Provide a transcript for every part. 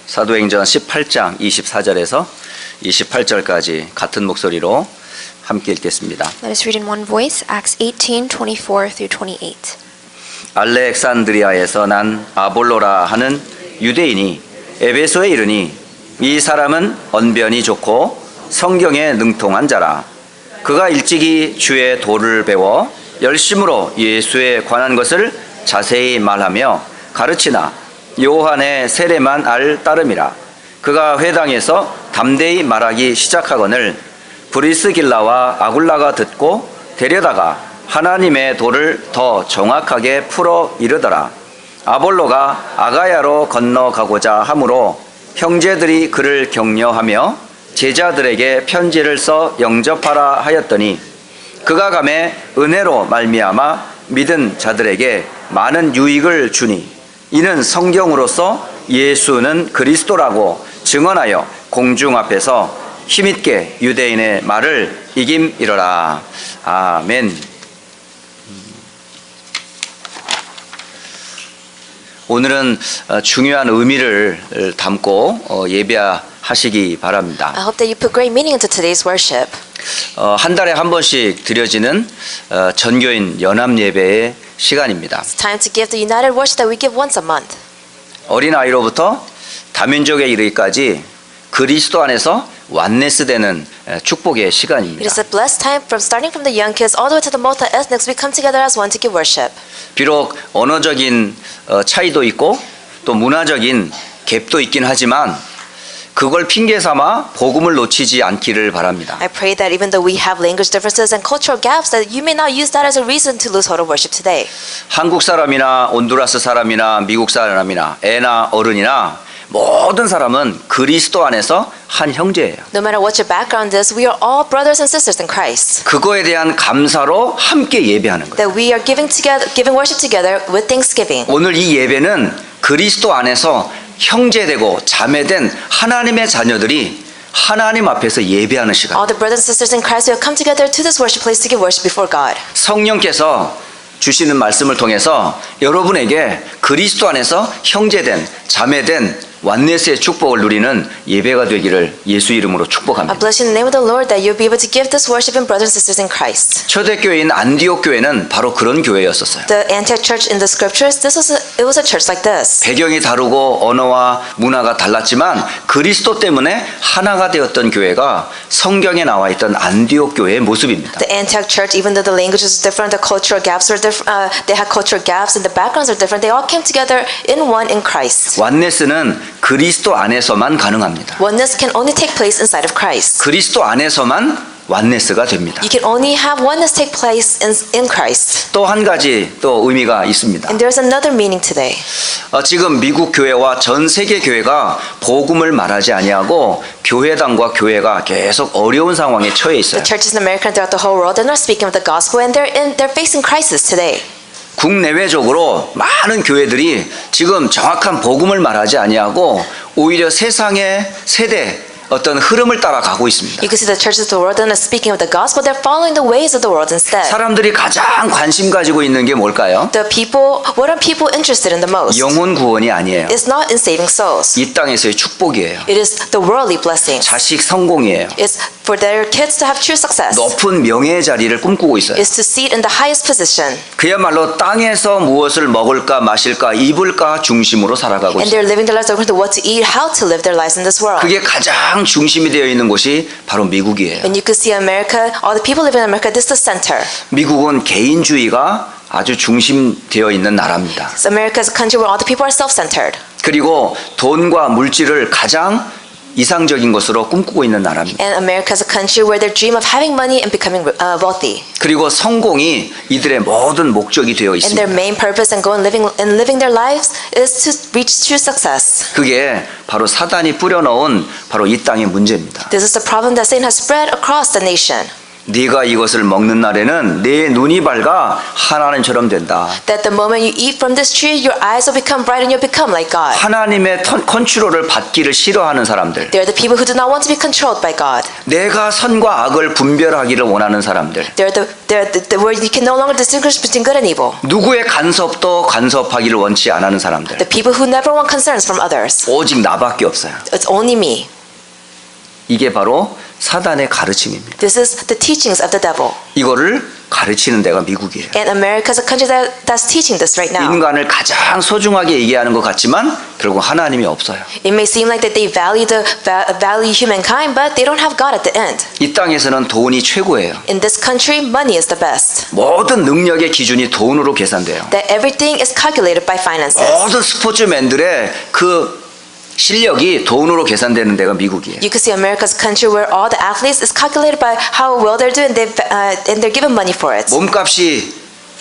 사도행전 18장 24절에서 28절까지 같은 목소리로 함께 읽겠습니다. Let us read in one voice, Acts 18:24 through 28. 알렉산드리아에서 난 아볼로라 하는 유대인이 에베소에 이르니 이 사람은 언변이 좋고 성경에 능통한 자라. 그가 일찍이 주의 도를 배워 열심으로 예수에 관한 것을 자세히 말하며 가르치나 요한의 세례만 알 따름이라. 그가 회당에서 담대히 말하기 시작하거늘 브리스길라와 아굴라가 듣고 데려다가 하나님의 도를 더 정확하게 풀어 이르더라. 아볼로가 아가야로 건너가고자 하므로 형제들이 그를 격려하며 제자들에게 편지를 써 영접하라 하였더니 그가 감에 은혜로 말미암아 믿은 자들에게 많은 유익을 주니 이는 성경으로서 예수는 그리스도라고 증언하여 공중 앞에서 힘있게 유대인의 말을 이김이러라. 아멘. 오늘은 중요한 의미를 담고 예배하시기 바랍니다. I hope that you put great meaning into today's worship. 한 달에 한 번씩 드려지는 전교인 연합 예배의 시간입니다. It's time to give the united worship that we give once a month. 어린아이로부터 다민족에 이르기까지 그리스도 안에서 완네스 되는 축복의 It 시간입니다. is a blessed time from starting from the young kids all the way to the multi-ethnics. We come together as one to give worship. 비록 언어적인 차이도 있고 또 문화적인 갭도 있긴 하지만 그걸 핑계 삼아 복음을 놓치지 않기를 바랍니다. I pray that even though we have language differences and cultural gaps, that you may not use that as a reason to lose hold of worship today. 한국 사람이나 온두라스 사람이나 미국 사람이나 애나 어른이나 모든 사람은 그리스도 안에서 한 형제예요. No matter what your background is, we are all brothers and sisters in Christ. 그거에 대한 감사로 함께 예배하는 거예요. That we are giving worship together with thanksgiving. 오늘 이 예배는 그리스도 안에서 형제되고 자매된 하나님의 자녀들이 하나님 앞에서 예배하는 시간. All the brothers and sisters in Christ who have come together to this worship place to give worship before God. 성령께서 주시는 말씀을 통해서 여러분에게 그리스도 안에서 형제된 자매된 완네스의 축복을 누리는 예배가 되기를 예수 이름으로 I 축복합니다. bless you in the name of the Lord that you'll be able to give this worship in brothers and sisters in Christ. 초대교회인 안디옥 교회는 바로 그런 교회였었어요. The Antioch church in the scriptures, it was a church like this. 배경이 다르고 언어와 문화가 달랐지만 그리스도 때문에 하나가 되었던 교회가 성경에 나와 있던 안디옥 교회의 모습입니다. The Antioch church, even though the languages are different, the cultural gaps are different, they had cultural gaps and the backgrounds are different, they all came together in one in Christ. 완네스는 그리스도 안에서만 가능합니다. Oneness can only take place inside of Christ. 그리스도 안에서만 완네스가 됩니다. You can only have oneness take place in Christ. 또 한 가지 또 의미가 있습니다. And there's another meaning today. 지금 미국 교회와 전 세계 교회가 복음을 말하지 아니하고 교회당과 교회가 계속 어려운 상황에 처해 있어요. The churches in America and throughout the whole world, they're not speaking of the gospel and they're facing crisis today. 국내외적으로 많은 교회들이 지금 정확한 복음을 말하지 아니하고 오히려 세상의 세대 어떤 흐름을 따라가고 있습니다. You can see the churches of the world are not speaking of the gospel, they're following the ways of the world instead. 사람들이 가장 관심 가지고 있는 게 뭘까요? What are people interested in the most? 영혼 구원이 아니에요. It's not in saving souls. 이 땅에서의 축복이에요. It is the worldly blessings. 자식 성공이에요. It's for their kids to have true success. 높은 명예의 자리를 꿈꾸고 있어요. It's to sit in the highest position. 그야말로 땅에서 무엇을 먹을까 마실까 입을까 중심으로 살아가고 And 있어요. they're living their lives according to what to eat, how to live their lives in this world. 그게 가장 중심이 되어 있는 곳이 바로 미국이에요. And you can see America, all the people living in America, this is the center. 미국은 개인주의가 아주 중심되어 있는 나라입니다. So America is a country where all the people are self-centered. 그리고 돈과 물질을 가장 이상적인 것으로 꿈꾸고 있는 나라입니다. And America is a country where they dream of having money and becoming wealthy. 그리고 성공이 이들의 모든 목적이 되어 And their 있습니다. main purpose in living their lives is to reach true success. 그게 바로 사단이 뿌려놓은 바로 이 땅의 문제입니다. This is the problem that Satan has spread across the nation. 네가 이것을 먹는 날에는 내 눈이 밝아 하나님처럼 된다. That the moment you eat from this tree, your eyes will become bright and you'll become like God. 하나님의 컨트롤을 받기를 싫어하는 사람들. They're the people who do not want to be controlled by God. 내가 선과 악을 분별하기를 원하는 사람들. They're the where you can no longer distinguish between good and evil. 누구의 간섭도 간섭하기를 원치 않는 사람들. The people who never want concerns from others. 오직 나밖에 없어요. It's only me. 이게 바로 사단의 가르침입니다. This is the teachings of the devil. 이거를 가르치는 데가 미국이에요. And America is a country that's teaching this right now. 인간을 가장 소중하게 얘기하는 것 같지만 결국 하나님이 없어요. It may seem like that they value humankind, but they don't have God at the end. 이 땅에서는 돈이 최고예요. In this country, money is the best. 모든 능력의 기준이 돈으로 계산돼요. That everything is calculated by finances. 모든 스포츠맨들의 그 실력이 돈으로 계산되는 데가 미국이에요. You can see America's country where all the athletes is calculated by how well they're doing, and they're given money for it. 몸값이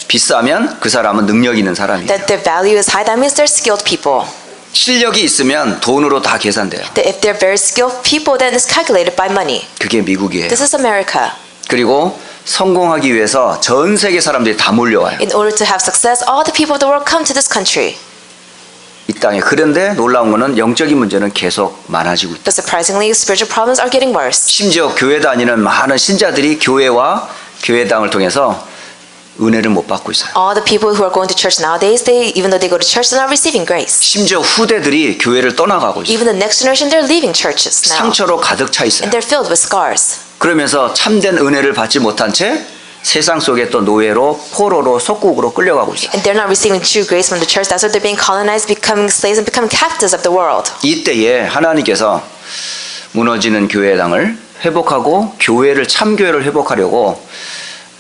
비싸면 그 사람은 능력 있는 사람이에요. That their value is high, that means they're skilled people. 실력이 있으면 돈으로 다 계산돼요. That if they're very skilled people, then it's calculated by money. 그게 미국이에요. This is America. 그리고 성공하기 위해서 전 세계 사람들이 다 몰려와요. In order to have success, all the people of the world come to this country. 이 땅에. 그런데 놀라운 거는 영적인 문제는 계속 많아지고 있다. But surprisingly, spiritual problems are getting worse. 심지어 교회 다니는 많은 신자들이 교회와 교회당을 통해서 은혜를 못 받고 있어요. All the people who are going to church nowadays, even though they go to church, they're not receiving grace. 심지어 후대들이 교회를 떠나가고 있어요. Even the next generation, they're leaving churches now. 상처로 가득 차 있어요. And they're filled with scars. 그러면서 참된 은혜를 받지 못한 채 세상 속에 또 노예로 포로로 속국으로 끌려가고 있어요. And they're not receiving true grace from the church. That's why they're being colonized, becoming slaves, and becoming captives of the world. 이때에 하나님께서 무너지는 교회당을 회복하고 교회를 참교회를 회복하려고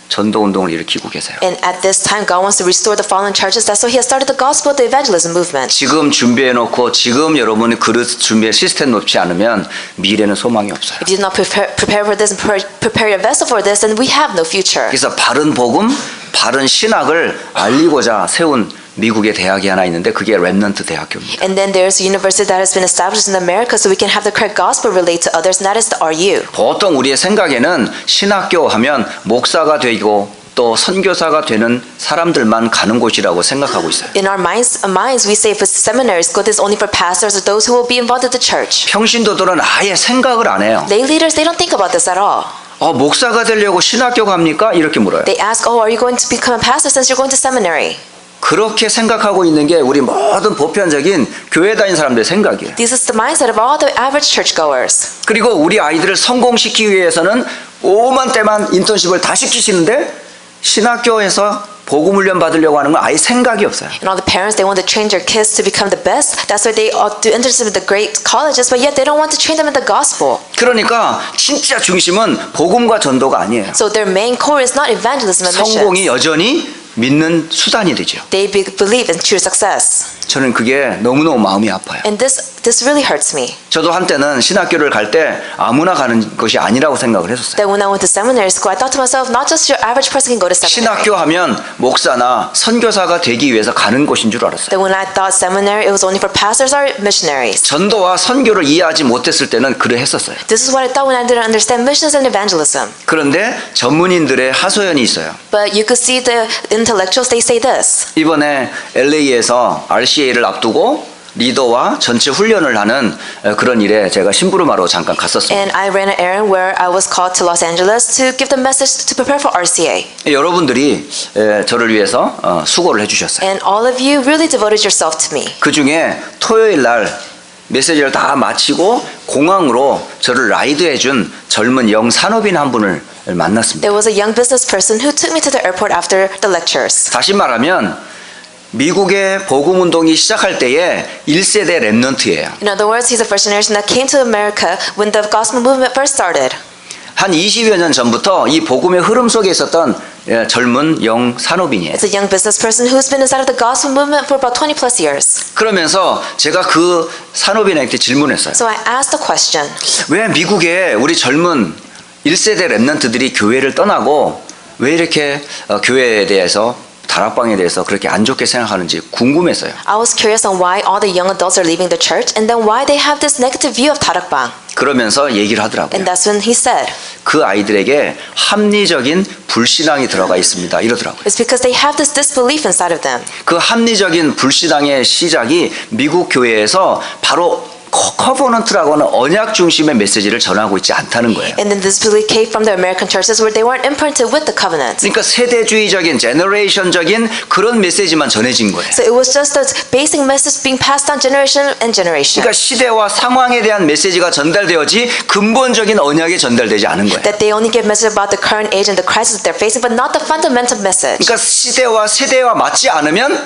전도운동을 일으키고 계세요. And at this time, God wants to restore the fallen churches. That's why He has started the gospel, the evangelism movement. 지금 준비해놓고 지금 여러분이 그릇 준비해 시스템 놓지 않으면 미래는 소망이 없어요. If you do not prepare for this and prepare your vessel for this, then we have no future. 그래서 바른 복음, 바른 신학을 알리고자 세운 미국의 대학이 하나 있는데 그게 렘넌트 대학교입니다. And then there's a university that has been established in America so we can have the correct gospel relate to others, and that is the RU. 보통 우리의 생각에는 신학교 하면 목사가 되고 또 선교사가 되는 사람들만 가는 곳이라고 생각하고 있어요. In our minds, we say if it's seminary school, this is only for pastors or those who will be involved in the church. 평신도들은 아예 생각을 안 해요. Lay leaders, they don't think about this at all. 목사가 되려고 신학교 갑니까? 이렇게 물어요. They ask, are you going to become a pastor since you're going to seminary? 그렇게 생각하고 있는 게 우리 모든 보편적인 교회 다니는 사람들의 생각이에요. This is the mindset of all the average churchgoers. 그리고 우리 아이들을 성공시키기 위해서는 오만 때만 인턴십을 다 시키시는데 신학교에서 복음 훈련 받으려고 하는 건 아예 생각이 없어요. And all the parents, they want to train their kids to become the best. That's why they do interested in the great colleges, but yet they don't want to train them in the gospel. 그러니까 진짜 중심은 복음과 전도가 아니에요. So their main core is not evangelism and 성공이 missions. 여전히 믿는 수단이 되죠. They believe in true success. 저는 그게 너무너무 마음이 아파요. And this really hurts me. 저도 한때는 신학교를 갈 때 아무나 가는 것이 아니라고 생각을 했었어요. That when I went to seminary school, I thought to myself, not just your average person can go to seminary. 신학교 하면 목사나 선교사가 되기 위해서 가는 곳인 줄 알았어요. That when I thought seminary, it was only for pastors or missionaries. 전도와 선교를 이해하지 못했을 때는 그래 했었어요. This is what I thought when I didn't understand missions and evangelism. 그런데 전문인들의 하소연이 있어요. But you could see the intellectuals, they say this. 이번에 LA에서 RCA를 앞두고 리더와 전체 훈련을 하는 그런 일에 제가 심부름하러 잠깐 갔었습니다. And I ran an errand where I was called to Los Angeles to give the message to prepare for RCA. 여러분들이 저를 위해서 수고를 해주셨어요. And all of you really devoted yourself to me. 그 중에 토요일 날 메시지를 다 마치고 공항으로 저를 라이드해준 젊은 영산업인 한 분을 만났습니다. There was a young business person who took me to the airport after the lectures. 다시 말하면 미국의 복음 운동이 시작할 때에 1세대 렘넌트예요. In other words, he's the first generation that came to America when the gospel movement first started. 한 20여 년 전부터 이 복음의 흐름 속에 있었던 젊은 영산업인이에요. It's a young business person who's been inside of the gospel movement for about 20 plus years. 그러면서 제가 그 산업인에게 질문했어요. So I asked the question, 왜 미국의 우리 젊은 1세대 렘넌트들이 교회를 떠나고 왜 이렇게 교회에 대해서 다락방에 대해서 그렇게 안 좋게 생각하는지 궁금했어요. I was curious on why all the young adults are leaving the church and then why they have this negative view of 다락방. 그러면서 얘기를 하더라고요. And that's when he said, 그 아이들에게 합리적인 불신앙이 들어가 있습니다. 이러더라고요. it's because they have this disbelief inside of them. 그 합리적인 불신앙의 시작이 미국 교회에서 바로 커버넌트라고 하는 언약 중심의 메시지를 전하고 있지 않다는 거예요. And then this belief came from the American churches where they weren't imprinted with the covenant. 그러니까 세대주의적인 제너레이션적인 그런 메시지만 전해진 거예요. So it was just a basic message being passed down generation and generation. 그러니까 시대와 상황에 대한 메시지가 전달되어지 근본적인 언약이 전달되지 않은 거예요. That they only give message about the current age and the crisis that they're facing, but not the fundamental message. 그러니까 시대와 세대와 맞지 않으면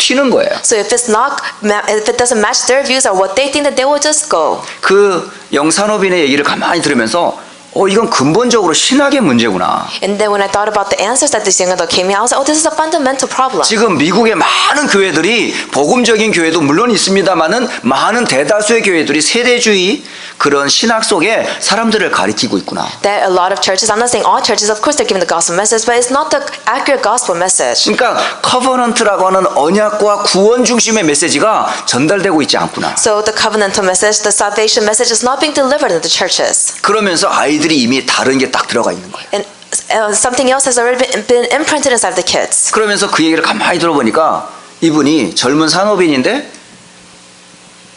튀는 거예요. So if it doesn't match their views or what they think, that they will just go. 그 영산호빈의 얘기를 가만히 들으면서 이건 근본적으로 신학의 문제구나. And then when I thought about the answers that this young adult gave me, I was like, oh, this is a fundamental problem. 지금 미국의 많은 교회들이 복음적인 교회도 물론 있습니다만은 많은 대다수의 교회들이 세대주의 그런 신학 속에 사람들을 가리키고 있구나. That a lot of churches, I'm not saying all churches, of course they're giving the gospel message, but it's not the accurate gospel message. 그러니까 커버넌트라고 하는 언약과 구원 중심의 메시지가 전달되고 있지 않구나. So the covenantal message, the salvation message is not being delivered in the churches. 그러면서 아이들이 이미 다른 게 딱 들어가 있는 거예요. And something else has already been imprinted inside the kids. 그러면서 그 얘기를 가만히 들어보니까 이분이 젊은 산업인인데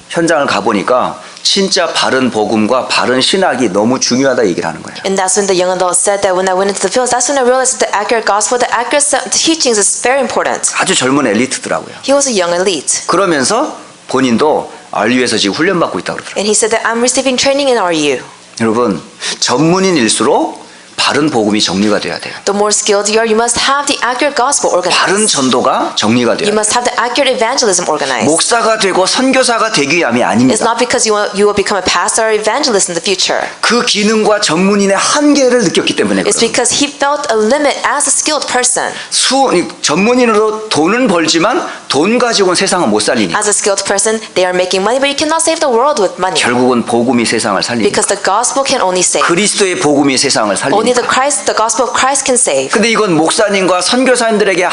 현장을 가보니까 진짜 바른 복음과 바른 신학이 너무 중요하다 얘기를 하는 거예요. And that's when the young adult said that when I went into the fields, that's when I realized that the accurate gospel, the accurate teachings is very important. 아주 젊은 엘리트더라고요. He was a young elite. 그러면서 본인도 RU에서 지금 훈련받고 있다고 그러더라고요. And he said that I'm receiving training in RU. 여러분, 전문인일수록 바른 복음이 정리가 돼야 돼요. The more skilled you are, you must have the accurate gospel 바른 organized. 전도가 정리가 돼요. You must have the accurate evangelism organized. 목사가 되고 선교사가 되기 위함이 It's 아닙니다. not because you will become a pastor or evangelist in the future. 그 기능과 전문인의 한계를 느꼈기 때문에 It's 그래요. because he felt a limit as a skilled person. 전문인으로 돈은 벌지만 돈 가지고는 세상을 못 살리니 As a skilled person, they are making money, but you cannot save the world with money. 결국은 복음이 세상을 살리니 Because the gospel can only save. 그리스도의 복음이 세상을 Only 살리니 the gospel of Christ can save. 근데 이건 목사님과 선교사님들에게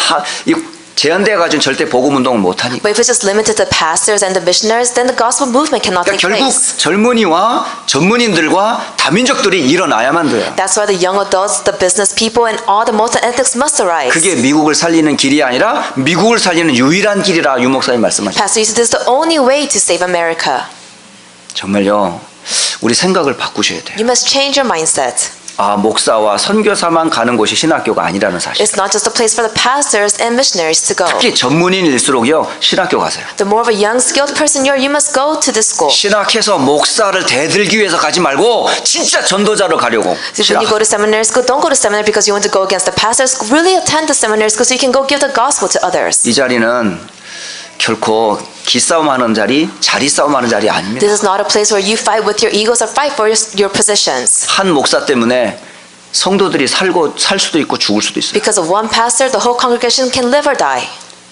제한되어가지고 절대 복음 운동을 못하니까 But if it's just limited to pastors and the missionaries, then the gospel movement cannot 그러니까 take 결국 place. 젊은이와 전문인들과 다민족들이 일어나야만 돼요. That's why the young adults, the business people, and all the multi-ethnics must arise. 그게 미국을 살리는 길이 아니라 미국을 살리는 유일한 길이라 유 목사님 말씀하셨어요. Pastor, you said this is the only way to save America. 정말요. 우리 생각을 바꾸셔야 돼요. You must change your mindset. 목사와 선교사만 가는 곳이 신학교가 아니라는 사실. It's not just a place for the pastors and missionaries to go. 특히 전문인일수록요. 신학교 가세요. The more of a young, skilled person you are, you must go to this school. 신학해서 목사를 대들기 위해서 가지 말고 진짜 전도자로 가려고. So when you go to seminary school, don't go to seminary because you want to go against the pastors. Really attend the seminary school so you can go give the gospel to others. 이 자리는 결코 기싸움하는 자리 싸움하는 자리 아닙니다. This is not a place where you fight with your egos or fight for your positions. 한 목사 때문에 성도들이 살 수도 있고 죽을 수도 있어요. Because of one pastor, the whole congregation can live or die.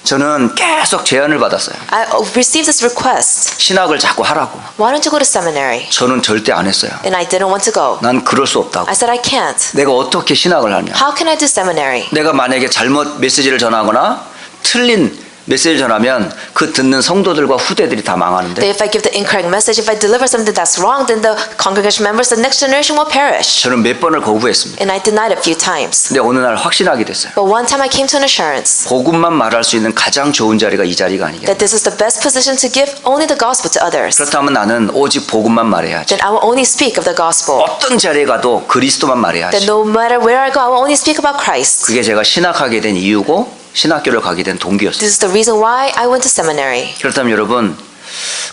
저는 계속 제안을 받았어요. I received this request. 신학을 자꾸 하라고. Why don't you go to seminary? 저는 절대 안 했어요. And I didn't want to go. 난 그럴 수 없다고. I said I can't. 내가 어떻게 신학을 하냐. How can I do seminary? 내가 만약에 잘못 메시지를 전하거나 틀린 메시지를 전하면 그 듣는 성도들과 후대들이 다 망하는데 That if I give the incorrect message, if I deliver something that's wrong, then the congregation members, the next generation will perish. 저는 몇 번을 거부했습니다. And I denied a few times. 근데 어느 날 확신하게 됐어요. But one time I came to an assurance 복음만 말할 수 있는 가장 좋은 자리가 이 자리가 아니겠다. that this is the best position to give only the gospel to others. 그렇다면 나는 오직 복음만 말해야지. Then I will only speak of the gospel. 어떤 자리에 가도 그리스도만 Then 말해야지. no matter where I go, I will only speak about Christ. 그게 제가 신학하게 된 이유고 신학교를 가게 된 동기였어요. This is the reason why I went to seminary. 그렇다면 여러분,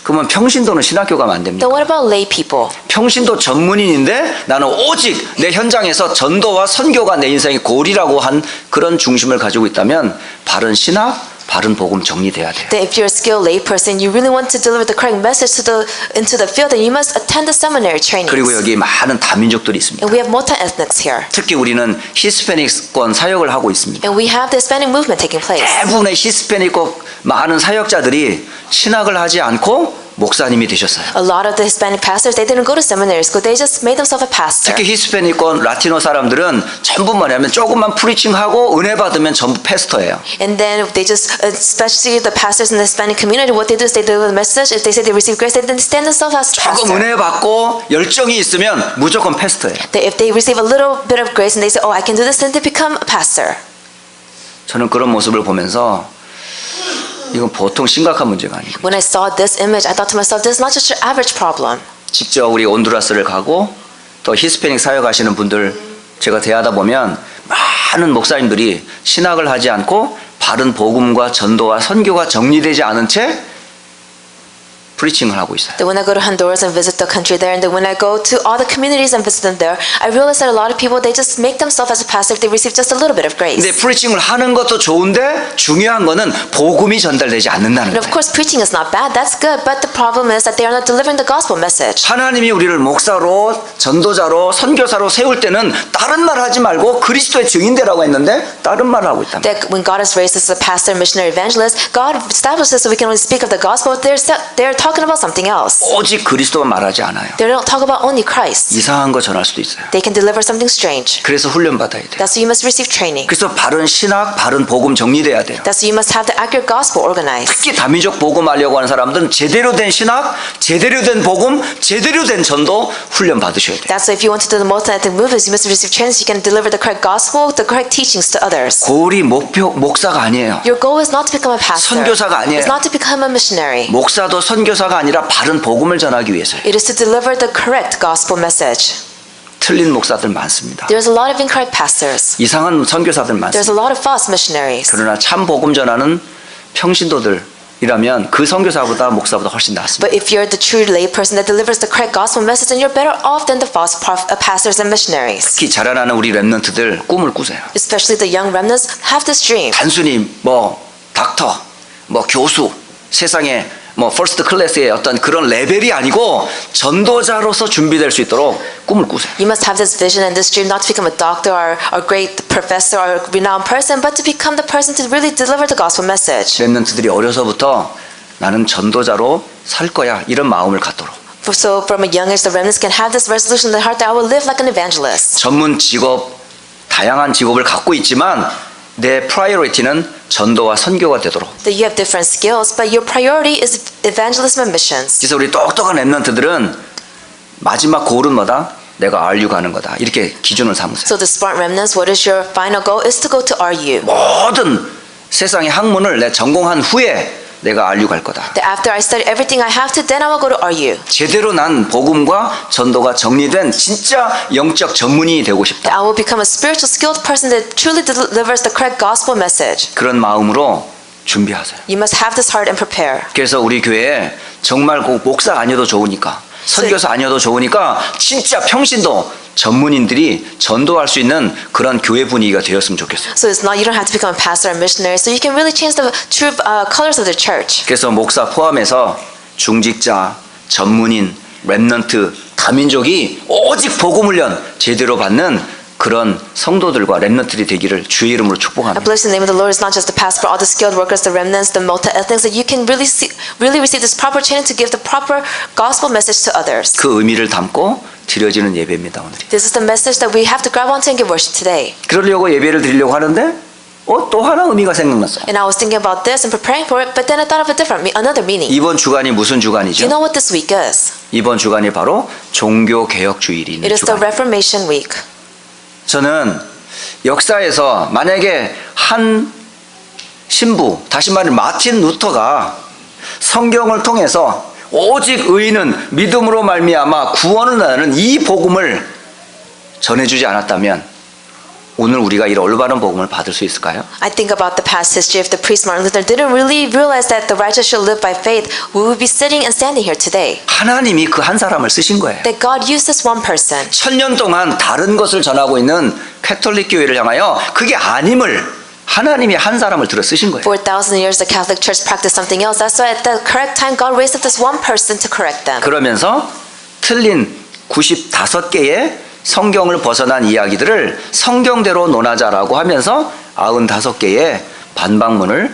그러면 평신도는 신학교 가면 안 됩니까? Then what about lay people? 평신도 전문인인데 나는 오직 내 현장에서 전도와 선교가 내 인생의 골이라고 한 그런 중심을 가지고 있다면 바른 신학, 바른 복음 정리돼야 돼요. That if you're a skilled lay person, you really want to deliver the correct message into the field, then you must attend the seminary trainings. 그리고 여기 많은 다민족들이 있습니다. And we have multi-ethnics here. 특히 우리는 히스패닉권 사역을 하고 있습니다. And we have the Hispanic movement taking place. 대부분의 히스패닉권 많은 사역자들이 신학을 하지 않고 목사님이 되셨어요. A lot of the Hispanic pastors, they didn't go to seminary school. They just made themselves a pastor. 특히 히스패닉권 라티노 사람들은 전부 뭐냐면 조금만 프리칭하고 은혜 받으면 전부 패스터예요. And then they just, especially the pastors in the Hispanic community, what they do is they deliver the message. If they say they receive grace, they then stand themselves as 조금 pastor. 은혜 받고 열정이 있으면 무조건 패스터예요. If they receive a little bit of grace and they say, oh, I can do this, then they become a pastor. 저는 그런 모습을 보면서 이건 보통 심각한 문제가 아니고 When I saw this image, I thought to myself, this is not just your average problem. 직접 우리 온두라스를 가고 또 히스패닉 사역 하시는 분들 제가 대하다 보면 많은 목사님들이 신학을 하지 않고 바른 복음과 전도와 선교가 정리되지 않은 채 프리칭을 하고 있어요. That when I go to Honduras and visit the country there, and then when I go to all the communities and visit them there, I realize that a lot of people, they just make themselves as a pastor if they receive just a little bit of grace. 근데 프리칭을 하는 것도 좋은데 중요한 거는 복음이 전달되지 않는다는 And of 거예요. course, preaching is not bad. That's good. But the problem is that they are not delivering the gospel message. 하나님이 우리를 목사로 전도자로 선교사로 세울 때는 다른 말 하지 말고 그리스도의 증인되라고 했는데 다른 말을 하고 있단 말이에요. That when God has raised us as a pastor, missionary, evangelist, God established us so we can only speak of the gospel. They're talking about something else. 오직 그리스도만 말하지 않아요. They don't talk about only Christ. 이상한 거 전할 수도 있어요. They can deliver something strange. 그래서 훈련 받아야 돼요. That's why you must receive training. 그래서 바른 신학, 바른 복음 정리돼야 돼요. That's why you must have the accurate gospel organized. 특히 다민족 복음 하려고 하는 사람들은 제대로 된 신학, 제대로 된 복음, 제대로 된 전도 훈련 받으셔야 돼요. That's why if you want to do the multi-ethnic movements, you must receive training so you can deliver the correct gospel, the correct teachings to others. 고울이 목사가 아니에요. Your goal is not to become a pastor. 선교사가 아니에요. It's not to become a missionary. 목사도 선교사가 아니라 바른 복음을 전하기 위해서요. It is to deliver the correct gospel message. 틀린 목사들 많습니다. There's a lot of incorrect pastors. 이상한 선교사들 There's 많습니다. a lot of false missionaries. 그러나 참 복음 전하는 평신도들이라면 그 선교사보다 목사보다 훨씬 낫습니다. But if you're the true lay person that delivers the correct gospel message, then you're better off than the false pastors and missionaries. 특히 자라나는 우리 렘넌트들 꿈을 꾸세요. Especially the young remnants have this dream. 단순히 닥터, 교수, 세상에 퍼스트 클래스의 어떤 그런 레벨이 아니고 전도자로서 준비될 수 있도록 꿈을 꾸세요. You must have this vision and this dream not to become a doctor or great professor or renowned person, but to become the person to really deliver the gospel message. 렘넌트들이 어려서부터 나는 전도자로 살 거야 이런 마음을 갖도록. So from a young age, the remnants can have this resolution in their heart that I will live like an evangelist. 전문 직업, 다양한 직업을 갖고 있지만 내 프라이어리티는 전도와 선교가 되도록. That you have different skills, but your priority is evangelism and missions. 그래서 우리 똑똑한 렘넌트들은 마지막 고울은 뭐다? 내가 RU 가는 거다. 이렇게 기준을 삼으세요. So the smart remnants, what is your final goal? Is to go to RU. 모든 세상의 학문을 내 전공한 후에 내가 RU 갈 거다. That after I study everything I have to, then I will go to RU. 제대로 난 복음과 전도가 정리된 진짜 영적 전문인이 되고 That 싶다. I will become a spiritual skilled person that truly delivers the correct gospel message. 그런 마음으로 준비하세요. You must have this heart and prepare. 그래서 우리 교회에 정말 목사 아니어도 좋으니까 선교사 아니어도 좋으니까 진짜 평신도 전문인들이 전도할 수 있는 그런 교회 분위기가 되었으면 좋겠어요. So it's not, you don't have to become a pastor or missionary, so you can really change the true colors of the church. 그래서 목사 포함해서 중직자, 전문인, 렘넌트, 다민족이 오직 복음 훈련 제대로 받는 그런 성도들과 렘넌트들이 되기를 주의 이름으로 I 축복합니다. bless the name of the Lord. It's not just the pastor, but all the skilled workers, the remnants, the multi-ethnics, that you can really receive this proper training to give the proper gospel message to others. 그 의미를 담고 드려지는 예배입니다, 오늘이. This is the message that we have to grab onto and give worship today. 그러려고 예배를 드리려고 하는데 또 하나 의미가 생각났어요. And I was thinking about this and preparing for it, but then I thought of another meaning. 이번 주간이 무슨 You 주간이죠? know what this week is? 이번 주간이 바로 종교개혁 주일이 있는 It is the 주간. Reformation week. 저는 역사에서 만약에 한 신부, 다시 말해 마틴 루터가 성경을 통해서 오직 의인은 믿음으로 말미암아 구원을 나는 이 복음을 전해주지 않았다면 오늘 우리가 이 올바른 복음을 받을 수 있을까요? I think about the past history. If the priest Martin Luther didn't really realize that the righteous should live by faith, we would be sitting and standing here today. 하나님이 그 한 사람을 쓰신 거예요. That God used this one person. 1000년 동안 다른 것을 전하고 있는 캐톨릭 교회를 향하여 그게 아님을 하나님이 한 사람을 들어 쓰신 거예요. For 1,000 years, the Catholic Church practiced something else. That's why at the correct time, God raised up this one person to correct them. 그러면서 틀린 95개의 성경을 벗어난 이야기들을 성경대로 논하자라고 하면서 95개의 반박문을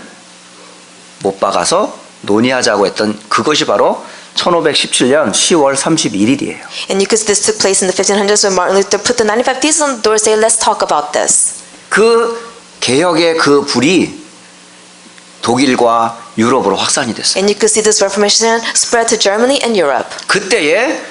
못 박아서 논의하자고 했던 그것이 바로 1517년 10월 31일이에요. And you could see this took place in the 1500s when Martin Luther put the 95 Theses on the door and said, let's talk about this. 그 개혁의 그 불이 독일과 유럽으로 확산이 됐어요. And you could see this Reformation spread to Germany and Europe. 그때에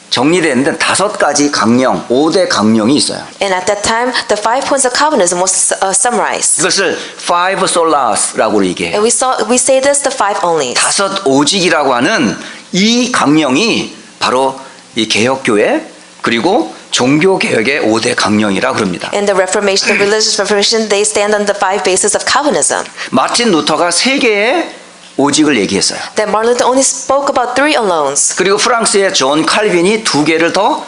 정리되는 5가지 강령, 5대 강령이 있어요. And at that time, the 5 points of Calvinism was summarized. 이것을 five solas라고 얘기해요. And we say this the 5 onlys. 5 오직이라고 하는 이 강령이 바로 이 개혁교회 그리고 종교개혁의 5대 강령이라 그럽니다. In the Reformation, the religious Reformation, they stand on the 5 bases of Calvinism. 마틴 루터가 3개의 오직을 얘기했어요. That Martin Luther only spoke about 3 alones. 그리고 프랑스의 존 칼빈이 2개를 더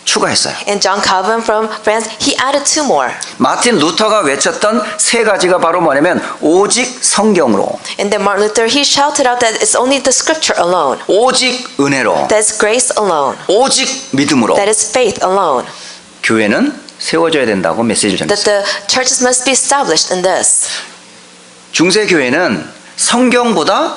추가했어요. And John Calvin from France, he added 2 more. 마틴 루터가 외쳤던 3가지가 바로 뭐냐면 오직 성경으로, And then Martin Luther, he shouted out that it's only the scripture alone. 오직 은혜로, That's grace alone. 오직 믿음으로 That is faith alone. 교회는 세워져야 된다고 메시지를 That 전했어요. the churches must be established in this. 중세교회는 성경보다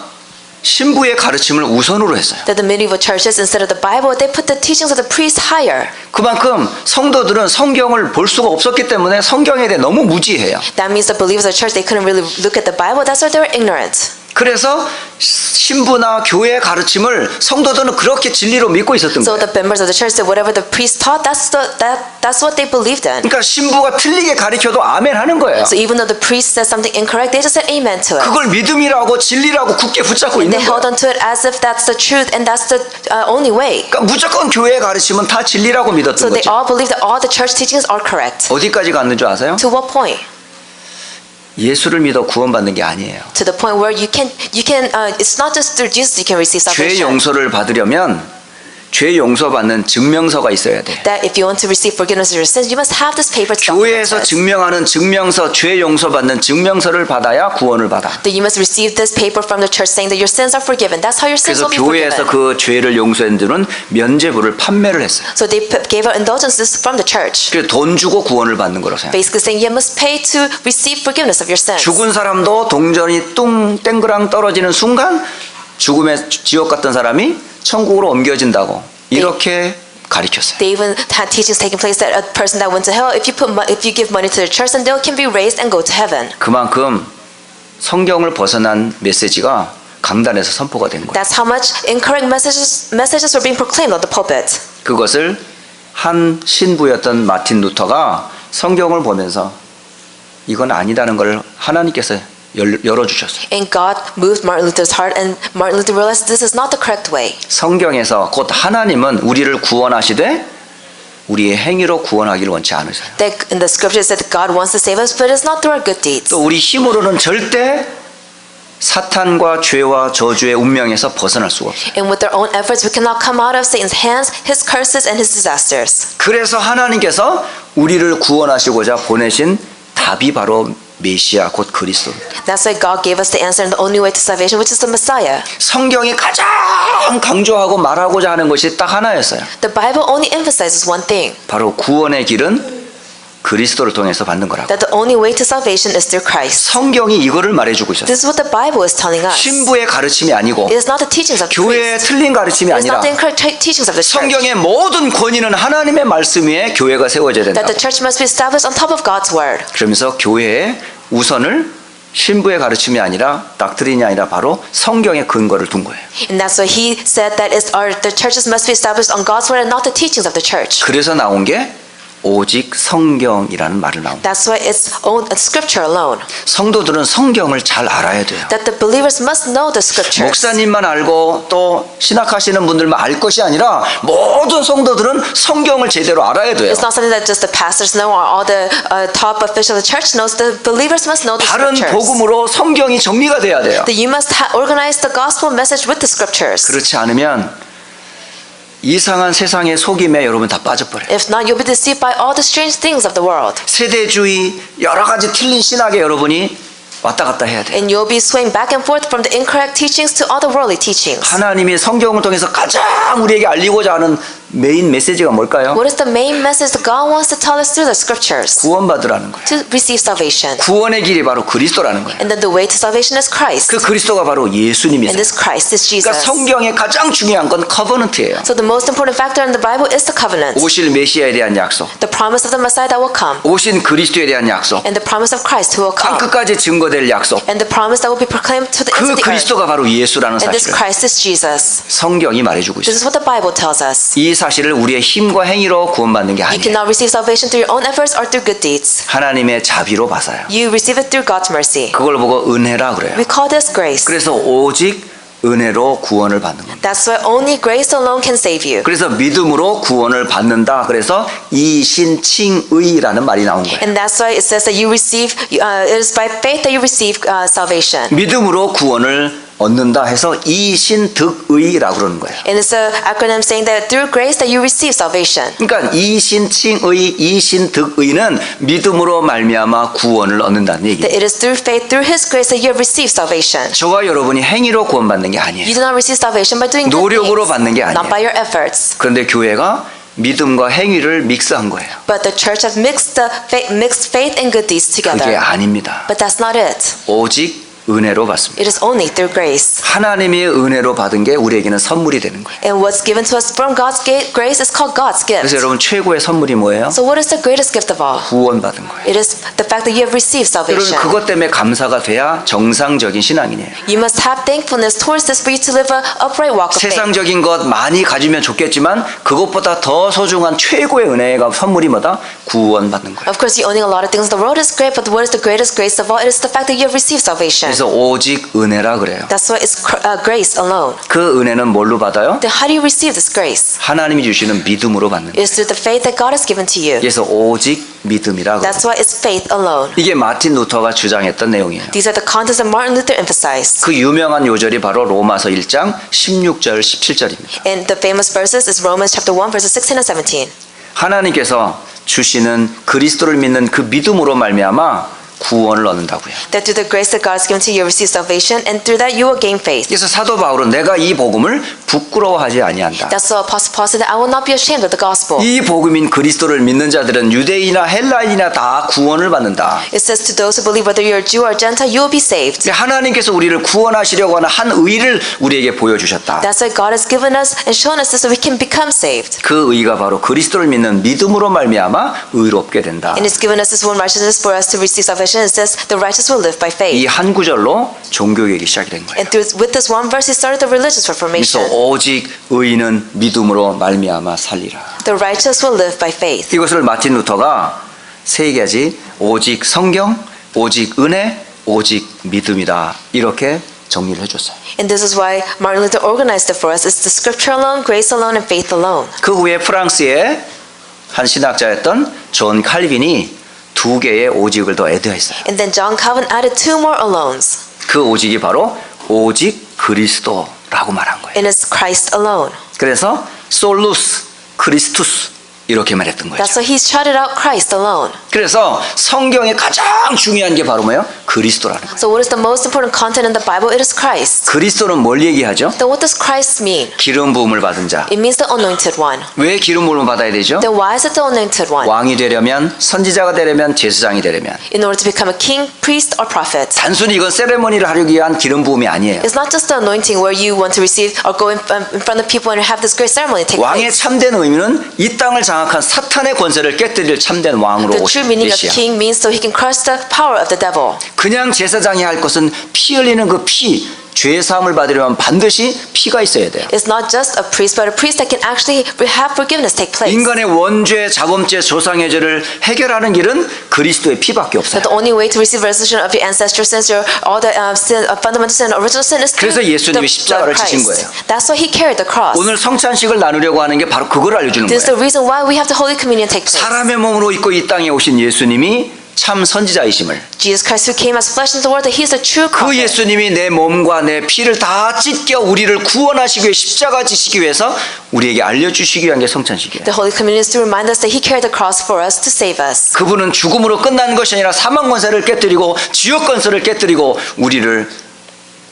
신부의 가르침을 우선으로 했어요. That the medieval churches, instead of the Bible, they put the teachings of the priest higher. 그만큼 성도들은 성경을 볼 수가 없었기 때문에 성경에 대해 너무 무지해요. That means the believers of the church, they couldn't really look at the Bible. That's why they were ignorant. 그래서 신부나 교회의 가르침을 성도들은 그렇게 진리로 믿고 있었던 So 거예요. the members of the church said whatever the priest taught, that's what they believed in. 그러니까 신부가 틀리게 가르쳐도 아멘 하는 거예요. So even though the priest said something incorrect, they just said amen to it. 그걸 믿음이라고 진리라고 굳게 붙잡고 And 있는 they held 거예요. on to it as if that's the truth and that's the only way. 그러니까 무조건 교회의 가르침은 다 진리라고 So 믿었던 they 거죠. all believe that all the church teachings are correct. 어디까지 갔는 줄 아세요? To what point? 예수를 믿어 구원받는 게 아니에요. To the point where you can it's not just through Jesus you can receive 죄 salvation. 용서를 받으려면 죄 용서받는 증명서가 있어야 돼. That if you want to receive forgiveness of your sins, you must have this paper to 교회에서 document this. 증명하는 증명서, 죄 용서받는 증명서를 받아야 구원을 받아. That you must receive this paper from the church saying that your sins are forgiven. That's how your sins 그래서 will be 교회에서 forgiven. 그 죄를 용서한 줄은 면죄부를 판매를 했어요. So they gave out indulgences from the church. 그래서 돈 주고 구원을 받는 거라고 생각해요. Basically saying you must pay to receive forgiveness of your sins. 죽은 사람도 동전이 땡그랑 떨어지는 순간 죽음의 지옥 같은 사람이 천국으로 옮겨진다고 이렇게 가르쳤어요. They even had teachings taking place that a person that went to hell, if you give money to the church, then they can be raised and go to heaven. 그만큼 성경을 벗어난 메시지가 강단에서 선포가 된 거예요. That's how much incorrect messages were being proclaimed on the pulpit. 그것을 한 신부였던 마틴 루터가 성경을 보면서 이건 아니다는 걸 하나님께서 열어주셨어요. And God moved Martin Luther's heart, and Martin Luther realized this is not the correct way. 성경에서 곧 하나님은 우리를 구원하시되 우리의 행위로 구원하기를 원치 않으세요. That in the scripture it said that God wants to save us, but it's not through our good deeds. 또 우리 힘으로는 절대 사탄과 죄와 저주의 운명에서 벗어날 수가 없어요. And with our own efforts, we cannot come out of Satan's hands, his curses, and his disasters. 그래서 하나님께서 우리를 구원하시고자 보내신 답이 바로 메시아 곧 그리스도. That's why God gave us the answer and the only way to salvation, which is the Messiah. 성경이 가장 강조하고 말하고자 하는 것이 딱 하나였어요. The Bible only emphasizes one thing, 바로 구원의 길은 그리스도를 통해서 받는 거라고. that the only way to salvation is through Christ. 성경이 이거를 말해주고 있어요. This is what the Bible is telling us. 신부의 가르침이 아니고 It is not the teachings of the 교회의 priest. 틀린 가르침이 It is 아니라 not the incorrect teachings of the church. 성경의 모든 권위는 하나님의 말씀 위에 교회가 세워져야 된다. That the church must be established on top of God's word. 그러면서 교회의 우선을 신부의 가르침이 아니라 닥트린이 아니라 바로 성경의 근거를 둔 거예요. And that's why he said that the churches must be established on God's word and not the teachings of the church. 그래서 나온 게 오직 성경이라는 말을 나옵니다. That's why it's own scripture alone. 성도들은 성경을 잘 알아야 돼요. That the believers must know the scriptures. 목사님만 알고 또 신학하시는 분들만 알 것이 아니라 모든 성도들은 성경을 제대로 알아야 돼요. It's not something that just the pastors know or all the top officials of the church knows. The believers must know the 바른 scriptures. 복음으로 성경이 정리가 돼야 돼요. That you must organize the gospel message with the scriptures. 그렇지 않으면 이상한 세상의 속임에 여러분 다 빠져버려요. If not, you'll be deceived by all the strange things of the world. 세대주의 여러 가지 틀린 신학에 여러분이 왔다 갔다 해야 돼. And you'll be swaying back and forth from the incorrect teachings to all the worldly teachings. 하나님이 성경을 통해서 가장 우리에게 알리고자 하는 메인 메시지가 뭘까요? What is the main message that God wants to tell us through the scriptures? 구원받으라는 거예요. To receive salvation. 구원의 길이 바로 그리스도라는 거예요. And then the way to salvation is Christ. 그 그리스도가 바로 And 예수님이세요. this Christ is 그러니까 Jesus. 성경의 가장 중요한 건 커버넌트예요. So the most important factor in the Bible is the covenant. 오실 메시아에 대한 약속, The promise of the Messiah that will come. 오신 그리스도에 대한 약속, And the promise of Christ who will 땅 come. 끝까지 증거될 약속. And the promise that will be proclaimed to the 그 ends of the earth. 그리스도가 바로 예수라는 And this 사실을 Christ is Jesus. 성경이 말해주고 This 있어요. is what the Bible tells us. 이 사실을 우리의 힘과 행위로 구원받는 게 You 아니에요. cannot receive salvation through your own efforts or through good deeds. 하나님의 자비로 받아요. You receive it through God's mercy. 그걸 보고 은혜라 그래요. We call this grace. 그래서 오직 은혜로 구원을 받는 겁니다. That's why only grace alone can save you. 그래서 믿음으로 구원을 받는다. 그래서 이신칭의라는 말이 나온 거예요. And that's why it says that you receive, it is by faith that you receive salvation. 믿음으로 구원을 얻는다 해서 이신득의라고 그러는 거예요. And it's an acronym saying that through grace that you receive salvation. 그러니까 이신칭의, 이신득의는 믿음으로 말미암아 구원을 얻는다는 얘기예요. That it is through faith, through His grace that you have received salvation. 저와 여러분이 행위로 구원받는 게 You 아니에요. do not receive salvation by doing good 노력으로 things, 받는 게 not 아니에요. by your efforts. 그런데 교회가 믿음과 행위를 믹스한 거예요. But the church has mixed faith and good deeds 그게 together. 아닙니다. But that's not it. 오직 은혜로 받습니다. It is only through grace. 하나님의 은혜로 받은 게 우리에게는 선물이 되는 거예요. And what's given to us from God's grace is called God's gift. 그래서 여러분 최고의 선물이 뭐예요? So what is the greatest gift of all? 구원받은 거예요. It is the fact that you have received 여러분 salvation. 그것 때문에 감사가 돼야 정상적인 신앙이에요. You must have thankfulness towards this for you to live an upright walk of faith. 세상적인 것 많이 가지면 좋겠지만 그것보다 더 소중한 최고의 은혜가 선물이 뭐다? 구원받는 거예요. Of course, you owning a lot of things in the world is great, but what is the greatest grace of all? It is the fact that you have received salvation. 그래서 오직 은혜라 그래요. That's why it's grace alone. 그 은혜는 뭘로 받아요? Then how do you receive this grace? 하나님이 주시는 믿음으로 받는 거예요. It is through the faith that God has given to you. 그래서 오직 믿음이라 그래요. That's why it's faith alone. 이게 마틴 루터가 주장했던 내용이에요. These are the contents that Martin Luther emphasized. 그 유명한 요절이 바로 로마서 1장 16절 17절입니다. And the famous verses is Romans chapter 1 verses 16 and 17. 하나님께서 주시는 그리스도를 믿는 그 믿음으로 말미암아 구원을 얻는다고요. That through the grace that God has given to you, you receive salvation, and through that you will gain faith. 그래서 사도 바울은 내가 이 복음을 부끄러워하지 아니한다. That's why Apostle Paul said that I will not be ashamed of the gospel. 이 복음인 그리스도를 믿는 자들은 유대인이나 헬라인이나 다 구원을 받는다. It says to those who believe, whether you're a Jew or Gentile, you will be saved. 하나님께서 우리를 구원하시려고 하는 한 의를 우리에게 보여주셨다. That's why God has given us and shown us this so we can become saved. 그 의가 바로 그리스도를 믿는 믿음으로 말미암아 의롭게 된다. And it's given us this one righteousness for us to receive salvation. It says the righteous will live by 이 faith. 한 구절로 종교개혁이 시작이 된 거예요. And with this one verse, he started the religious 그래서 reformation. 오직 의인은 믿음으로 말미암아 살리라. The righteous will live by faith. 이것을 마틴 루터가 세 가지 오직 성경, 오직 은혜, 오직 믿음이다 이렇게 정리를 해줬어요. And this is why Martin Luther organized it for us. It's the scripture alone, grace alone, and faith alone. 그 후에 프랑스의 한 신학자였던 존 칼빈이 두 개의 오직을 더 애드했어요. And then John Calvin added two more alones. 그 오직이 바로 오직 그리스도라고 말한 거예요. And it's Christ alone. 그래서 솔루스 크리스투스 이렇게 말했던 거죠. That's why he shouted out Christ alone. 그래서 성경의 가장 중요한 게 바로 뭐예요? 그리스도라는 거예요. So what is the most important content in the Bible? It is Christ. 그리스도는 뭘 얘기하죠? Then what does Christ mean? 기름 부음을 받은 자. It means the anointed one. 왜 기름 부음을 받아야 되죠? Then why is it the anointed one? 왕이 되려면, 선지자가 되려면, 제사장이 되려면. In order to become a king, priest, or prophet. 단순히 이건 세레머니를 하기 위한 기름 부음이 아니에요. It's not just the anointing where you want to receive or go in front of people and have this great ceremony take 왕의 place. 참된 의미는 이 땅을 장악한 사탄의 권세를 깨뜨릴 참된 왕으로 The true 오신 meaning of 메시아. king means so he can crush the power of the devil. 그냥 제사장이 할 것은 피 흘리는 그 피, 죄 사함을 받으려면 반드시 피가 있어야 돼요. It's not just a priest, but a priest that can actually have forgiveness take place. 인간의 원죄, 자범죄, 조상의 죄를 해결하는 길은 그리스도의 피밖에 없어요. But the only way to receive resolution of your ancestral sins, your all the sin, fundamental sin, original sin is through 그래서 the 예수님이 blood 십자가를 of 지신 Christ. 거예요. That's why he carried the cross. 오늘 성찬식을 나누려고 하는 게 바로 그걸 알려주는 This is 거예요. the reason why we have the Holy Communion take place. 사람의 몸으로 입고 이 땅에 오신 예수님이 참 선지자이심을, Jesus Christ who came as flesh in the world, that He is the true 그 prophet. 예수님이 내 몸과 내 피를 다 찢겨 우리를 구원하시기 위해 십자가 지시기 위해서 우리에게 알려주시기 위한 게 성찬식이에요. The Holy Communion is to remind us that He carried the cross for us to save us. 그분은 죽음으로 끝난 것이 아니라 사망 권세를 깨뜨리고 지옥 권세를 깨뜨리고 우리를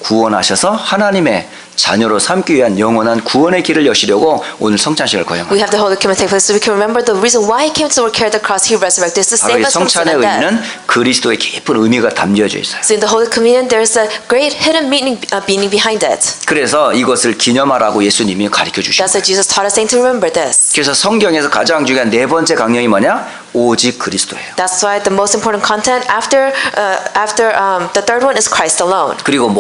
구원하셔서 하나님의 자녀로 삼기 위한 영원한 구원의 길을 여시려고 오늘 성찬식을 We 거행합니다. have the Holy Communion take place so we can remember the reason why He came to the world, carry the cross, He resurrected, is to 바로 save 이 us from sin 성찬의 and death. 의미는 그리스도의 깊은 의미가 담겨져 있어요. So in the Holy Communion, there's a great hidden meaning behind it. 그래서 이것을 기념하라고 예수님이 가르쳐 주신 That's why 거예요. Jesus taught us saying to remember this. 그래서 성경에서 가장 중요한 네 번째 강령이 뭐냐? 오직 그리스도예요. That's why the most important content after the third one is Christ alone. 그리고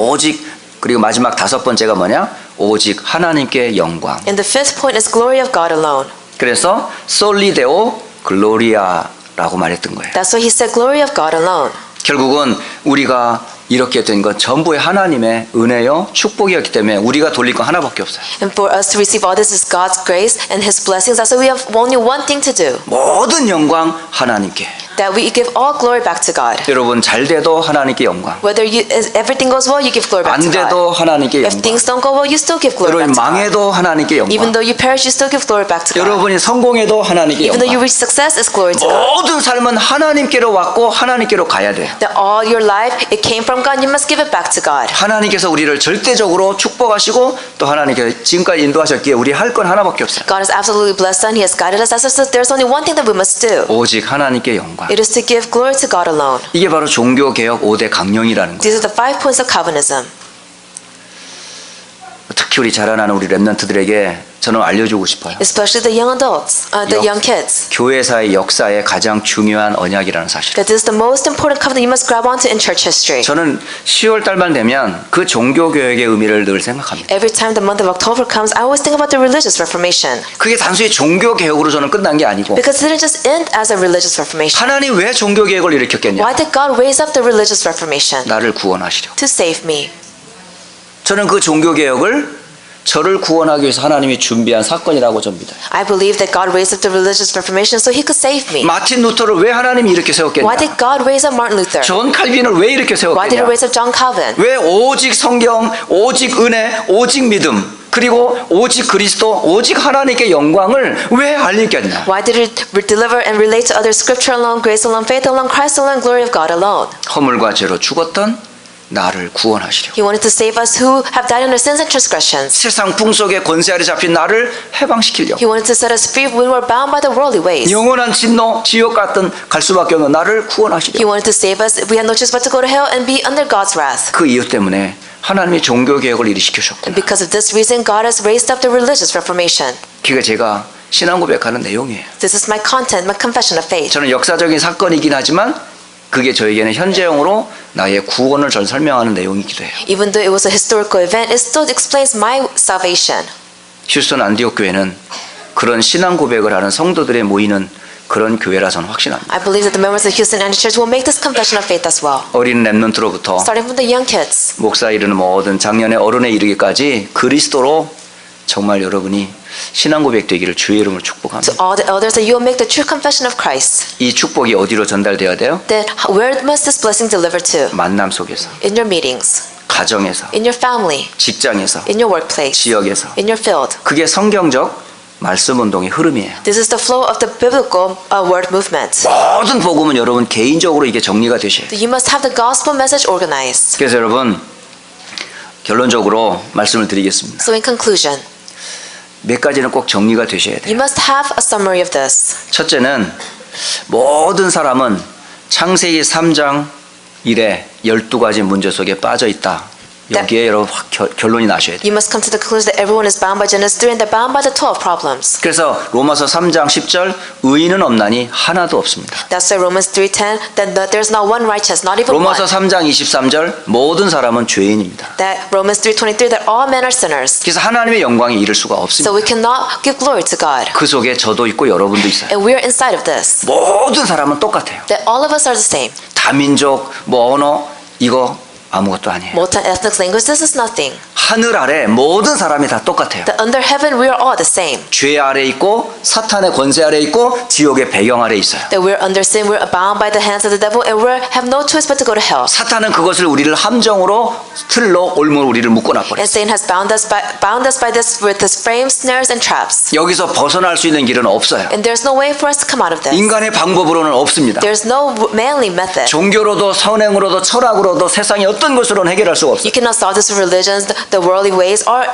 그리고 마지막 다섯 번째가 뭐냐? 오직 하나님께 영광. And the fifth point is glory of God alone. 그래서 솔리데오 글로리아라고 말했던 거예요. That's why He said glory of God alone. 결국은 우리가 이렇게 된 것 전부의 하나님의 은혜요 축복이었기 때문에 우리가 돌릴 건 하나밖에 없어요. And for us to receive all this is God's grace and His blessings. That's why we have only one thing to do. 모든 영광 하나님께. That we give all glory back to God. 여러분 잘 돼도 하나님께 영광. Whether everything goes well, you give glory back 안 to God. 돼도 하나님께 If 영광. things don't go well, you still give glory 여러분 back to God. 망해도 하나님께 Even 영광. though you perish, you still give glory back to God. 여러분이 성공해도 하나님께 Even though you 영광. reach success, it's glory to God. 모든 삶은 하나님께로 왔고 하나님께로 가야 돼요. That all your life, it came from God, you must give it back to God. 하나님께서 우리를 절대적으로 축복하시고 또 하나님께서 지금까지 인도하셨기에 우리 할 건 하나밖에 없어요. God has absolutely blessed us, and He has guided us. That's why there's only one thing that we must do. 오직 하나님께 영광. It is to give glory to God alone. 이게 바로 종교개혁 5대 강령이라는 거예요. These are the 5 points of Calvinism. 특히 우리 자라나는 우리 랩런트들에게 저는 알려주고 싶어요. Especially the young adults, the young kids. 교회사의 역사에 가장 중요한 언약이라는 사실. That this is the most important covenant you must grab onto in church history. 저는 10월 달만 되면 그 종교개혁의 의미를 늘 생각합니다. Every time the month of October comes, I always think about the religious reformation. 그게 단순히 종교개혁으로 저는 끝난 게 아니고 Because it didn't just end as a religious reformation. 하나님 왜 종교개혁을 일으켰겠냐? Why did God raise up the religious reformation? 나를 구원하시려. To save me. 저는 그 종교개혁을 저를 구원하기 위해서 하나님이 준비한 사건이라고 좀 믿어요. I believe that God raised up the religious reformation so He could save me. 마틴 루터를 왜 하나님이 이렇게 세웠겠냐? Why did God raise up Martin Luther? 존 칼빈을 왜 이렇게 Why did He 세웠겠냐? raise up John Calvin? 왜 오직 성경, 오직 은혜, 오직 믿음, 그리고 오직 그리스도, 오직 하나님께 영광을 왜 알리겠냐? Why did He deliver and relate to others scripture alone, grace alone, faith alone, Christ alone, glory of God alone? 허물과 죄로 죽었던 나를 구원하시려. He wanted to save us who have died under sins and transgressions. 세상 풍속의 권세 아래 잡힌 나를 해방시키려. He wanted to set us free when we were bound by the worldly ways. 영원한 진노, 지옥 같은 갈 수밖에 없는 나를 구원하시려. He wanted to save us. We had no choice but to go to hell and be under God's wrath. 그 이유 때문에 하나님이 종교개혁을 일으키셨구나. And because of this reason, God has raised up the religious reformation. 그게 제가 신앙 고백하는 내용이에요. This is my content, my confession of faith. 저는 역사적인 사건이긴 하지만 그게 저에게는 현재형으로 나의 구원을 전 설명하는 내용이기도 해요. Even though it was a historical event, it still explains my salvation. 휴스턴 안디옥 교회는 그런 신앙 고백을 하는 성도들의 모이는 그런 교회라 저는 확신합니다. I believe that the members of Houston Antioch Church will make this confession of faith as well. 어린 랩런트로부터 Starting from the young kids, 목사 이르는 모든 작년의 어른에 이르기까지 그리스도로 정말 여러분이 신앙 고백되기를 주의 이름으로 to 축복합니다. all the elders, that you will make the true confession of Christ. 이 축복이 어디로 전달되어야 돼요? Then where must this blessing deliver to? 만남 속에서, In your meetings, 가정에서, in your family, 직장에서, in your workplace, 지역에서. in your field. 그게 성경적 말씀 운동의 흐름이에요. This is the flow of the biblical word movement. 모든 복음은 여러분 개인적으로 이게 정리가 되셔야 돼요. You must have the gospel message organized. 그래서 여러분 결론적으로 말씀을 드리겠습니다. So in conclusion, 몇 가지는 꼭 정리가 되셔야 돼요. you must have a summary of this. 첫째는 모든 사람은 창세기 3장 1에 12가지 문제 속에 빠져 있다. 여기에 여러분 확 결론이 나셔야 돼요. You must come to the conclusion that everyone is bound by Genesis 3 and they're bound by the 12 problems. 그래서 로마서 3장 10절 의인은 없나니 하나도 없습니다. That's why Romans 3:10 that there's not one righteous, not even 로마서 one. 3장 23절 모든 사람은 죄인입니다. That Romans 3:23 that all men are sinners. 그래서 하나님의 영광에 이를 수가 So 없습니다. we cannot give glory to God. 그 속에 저도 있고 여러분도 있어요. And we are inside of this. 모든 사람은 똑같아요. That all of us are the same. 다민족, 뭐 언어 이거 아무것도 아니에요. Multi-ethnic language, this is nothing. 하늘 아래 모든 사람이 다 똑같아요. That under heaven we are all the same. 죄 아래 있고 사탄의 권세 아래 있고 지옥의 배경 아래 있어요. That we're under sin, we're bound by the hands of the devil, and we have no choice but to go to hell. 사탄은 그것을 우리를 함정으로 틀로 올무로 우리를 묶어놔버려요. And Satan has bound us by this with his frames, snares, and traps. 여기서 벗어날 수 있는 길은 없어요. And there's no way for us to come out of this. 인간의 방법으로는 없습니다. There's no manly method. 종교로도 선행으로도 철학으로도 세상의 어떤 것으로는 해결할 수가 없어요. You cannot solve this with religions, the worldly ways, or